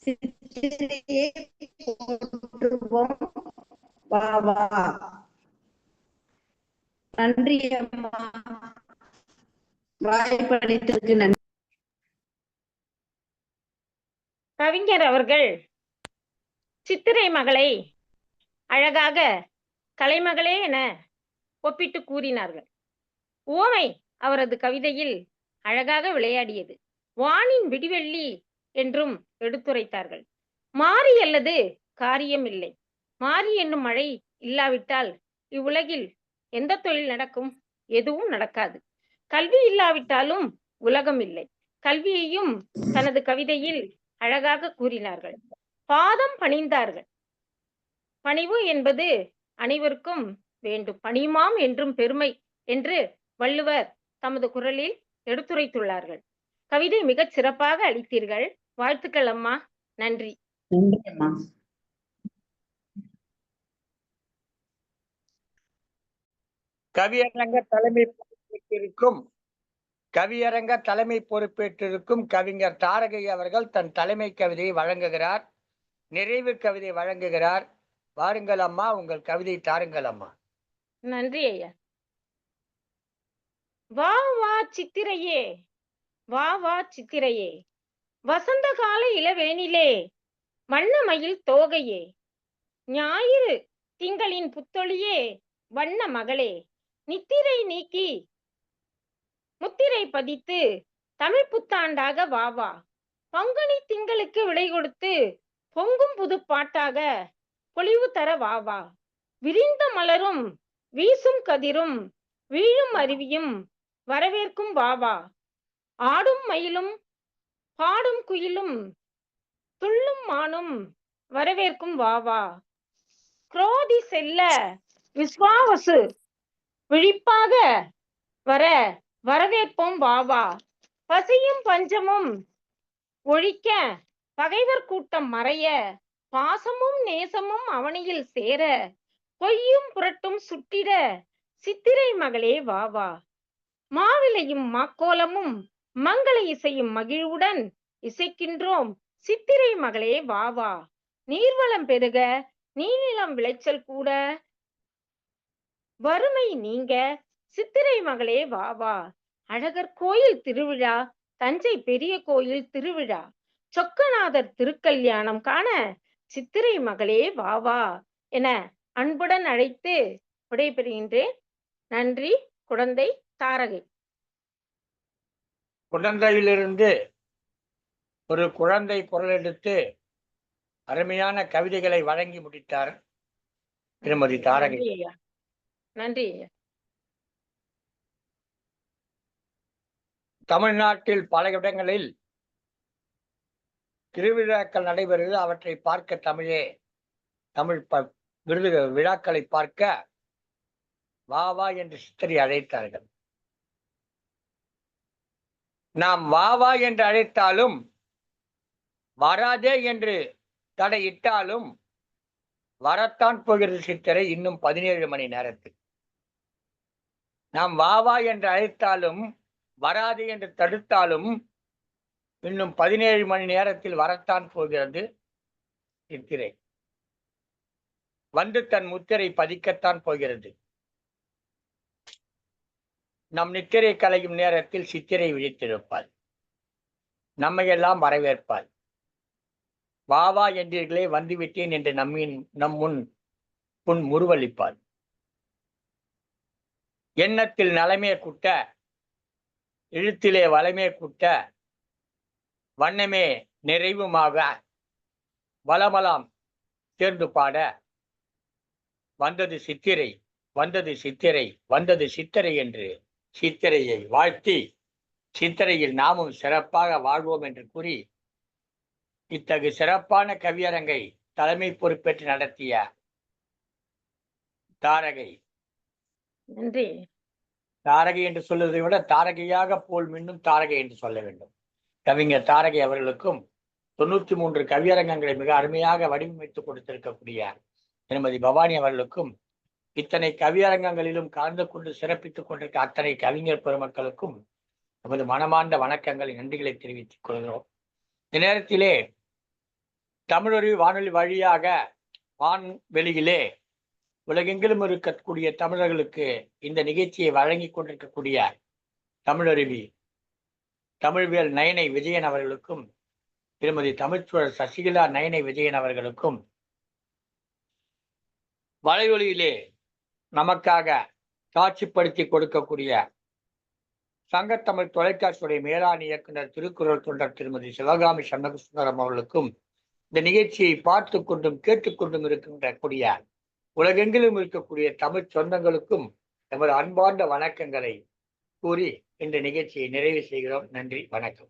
சித்திரையே போற்றுவோம் வா வா. நன்றி அம்மா, வாய்ப்பளித்ததற்கு நன்றி.
கவிஞர் அவர்கள் சித்திரை மகளை அழகாக கலைமகளே என ஒப்பிட்டு கூறினார்கள். உவமை அவரது கவிதையில் அழகாக விளையாடியது. வானின் விடிவெள்ளி என்றும் எடுத்துரைத்தார்கள். மாறி அல்லது காரியம் இல்லை. மாறி என்னும் மழை இல்லாவிட்டால் இவ்வுலகில் எந்த தொழில் நடக்கும்? எதுவும் நடக்காது. கல்வி இல்லாவிட்டாலும் உலகம் இல்லை. கல்வியையும் தனது கவிதையில் அழகாக கூறினார்கள். பாதம் பணிந்தார்கள். பணிவு என்பது அனைவருக்கும் வேண்டும். பணியுமாம் என்றும் பெருமை என்று வள்ளுவர் தமது குரலில் எடுத்துரைத்துள்ளார்கள். கவிதை மிகச் சிறப்பாக அளித்தீர்கள். வாழ்த்துக்கள் அம்மா. நன்றி.
நன்றி அம்மா.
கவியரங்க தலைமை பொறுப்பேற்றிருக்கும் கவிஞர் தாரகை அவர்கள் தன் தலைமை கவிதையை வழங்குகிறார். நிறைவு கவிதை வழங்குகிறார். வாருங்கள் அம்மா, உங்கள் கவிதை தாருங்கள் அம்மா.
நன்றி ஐயா. வா வா சித்திரையே, வா வா சித்திரையே, வசந்த கால இளவேனிலே வண்ணமயில் தோகையே, ஞாயிறு திங்களின் புத்தொழியே, வண்ண மகளே, நித்திரை நீக்கி முத்திரை பதித்து தமிழ் புத்தாண்டாக வா வா. பங்குனி திங்களுக்கு விடை கொடுத்து பொங்கும் புது பாட்டாக பொலிவு தர வா வா. விரிந்த மலரும் வீசும் கதிரும் வீழும் அருவியும் வரவேற்கும் வா வா. ஆடும் மயிலும் பாடும் குயிலும் துள்ளும் மானும் வரவேற்கும் வா வா. குரோதி செல்ல விஸ்வாவசு விழிப்பாக வர வரவேற்போம் வா வா. பசியும் பஞ்சமும் ஒழிக்க பகைவர் கூட்டம் மறைய பாசமும் நேசமும் அவனியில் சேர பொய்யும் புரட்டும் சுட்டிட சித்திரை மகளே வா வா. மாவிலையும் மாக்கோலமும் மங்கள இசையும் மகிழ்வுடன் இசைக்கின்றோம் சித்திரை மகளே வா வா. நீர்வளம் பெருக நீர்நிலம் விளைச்சல் கூட வறுமை நீங்க சித்திரை மகளே வா வா. அழகர் கோயில் திருவிழா, தஞ்சை பெரிய கோயில் திருவிழா, சொக்கநாதர் திருக்கல்யாணம் காண சித்திரை மகளே வா வா என அன்புடன் அழைத்து விடைபெறுகின்றேன். நன்றி. குழந்தை தாரகை.
குழந்தையிலிருந்து ஒரு குழந்தை குரல் எடுத்து அருமையான கவிதைகளை வழங்கி முடித்தார் திருமதி தாரகை.
நன்றி.
தமிழ்நாட்டில் பல இடங்களில் திருவிழாக்கள் நடைபெறுகிறது. அவற்றை பார்க்க தமிழ் விருது விழாக்களை பார்க்க வா வா என்று சித்திரை அழைத்தார்கள். நாம் வா வா என்று அழைத்தாலும் வராதே என்று தடையிட்டாலும் வரத்தான் போகிறது சித்திரை இன்னும் 17 மணி நேரத்தில். நாம் வா வா என்று அழைத்தாலும் வராது என்று தடுத்தாலும் இன்னும் 17 மணி நேரத்தில் வரத்தான் போகிறது சித்திரை. வந்து தன் முத்திரை பதிக்கத்தான் போகிறது. நம் நித்திரை கலையும் நேரத்தில் சித்திரை விழித்திருப்பாள். நம்மையெல்லாம் வரவேற்பாள். வா வா என்றீர்களே, வந்துவிட்டேன் என்று நம் முன் முருவளிப்பாள். எண்ணத்தில் நலமே குட்ட, எழுத்திலே வளமே குட்ட, வண்ணமே நிறைவுமாக வளமலாம் சேர்ந்து பாட, வந்தது சித்திரை, வந்தது சித்திரை, வந்தது சித்திரை என்று சித்திரையை வாழ்த்தி, சித்திரையில் நாமும் சிறப்பாக வாழ்வோம் என்று கூறி, இத்தகு சிறப்பான கவியரங்கை தலைமை பொறுப்பேற்று நடத்திய தாரகை,
நன்றி.
தாரகை என்று சொல்வதை விட தாரகையாக போல் மீண்டும் தாரகை என்று சொல்ல வேண்டும். கவிஞர் தாரகை அவர்களுக்கும் 93 கவியரங்கங்களை மிக அருமையாக வடிவமைத்து கொடுத்திருக்கக்கூடிய திருமதி பவானி அவர்களுக்கும், இத்தனை கவியரங்கங்களிலும் கலந்து கொண்டு சிறப்பித்துக் கொண்டிருக்க அத்தனை கவிஞர் பெருமக்களுக்கும் நமது மனமார்ந்த வணக்கங்களை, நன்றிகளை தெரிவித்துக் கொள்கிறோம். இந்த நேரத்திலே தமிழொலி வானொலி வழியாக வான்வெளியிலே உலகெங்கிலும் இருக்கக்கூடிய தமிழர்களுக்கு இந்த நிகழ்ச்சியை வழங்கி கொண்டிருக்கக்கூடிய தமிழருவி தமிழ்வேல் நயனை விஜயன் அவர்களுக்கும், திருமதி தமிழ்ச்சூழல் சசிகலா நயனை விஜயன் அவர்களுக்கும், வலையொலியிலே நமக்காக காட்சிப்படுத்தி கொடுக்கக்கூடிய சங்கத்தமிழ் தொலைக்காட்சியுடைய மேலாண் இயக்குனர் திருக்குறள் தொண்டர் திருமதி சிவகாமி சண்முகசுந்தரம் அவர்களுக்கும், இந்த நிகழ்ச்சியை பார்த்து கொண்டும் கேட்டுக்கொண்டும் இருக்கின்ற உலகெங்கிலும் இருக்கக்கூடிய தமிழ் சொந்தங்களுக்கும் நமது அன்பார்ந்த வணக்கங்களை கூறி இந்த நிகழ்ச்சியை நிறைவு செய்கிறோம். நன்றி, வணக்கம்.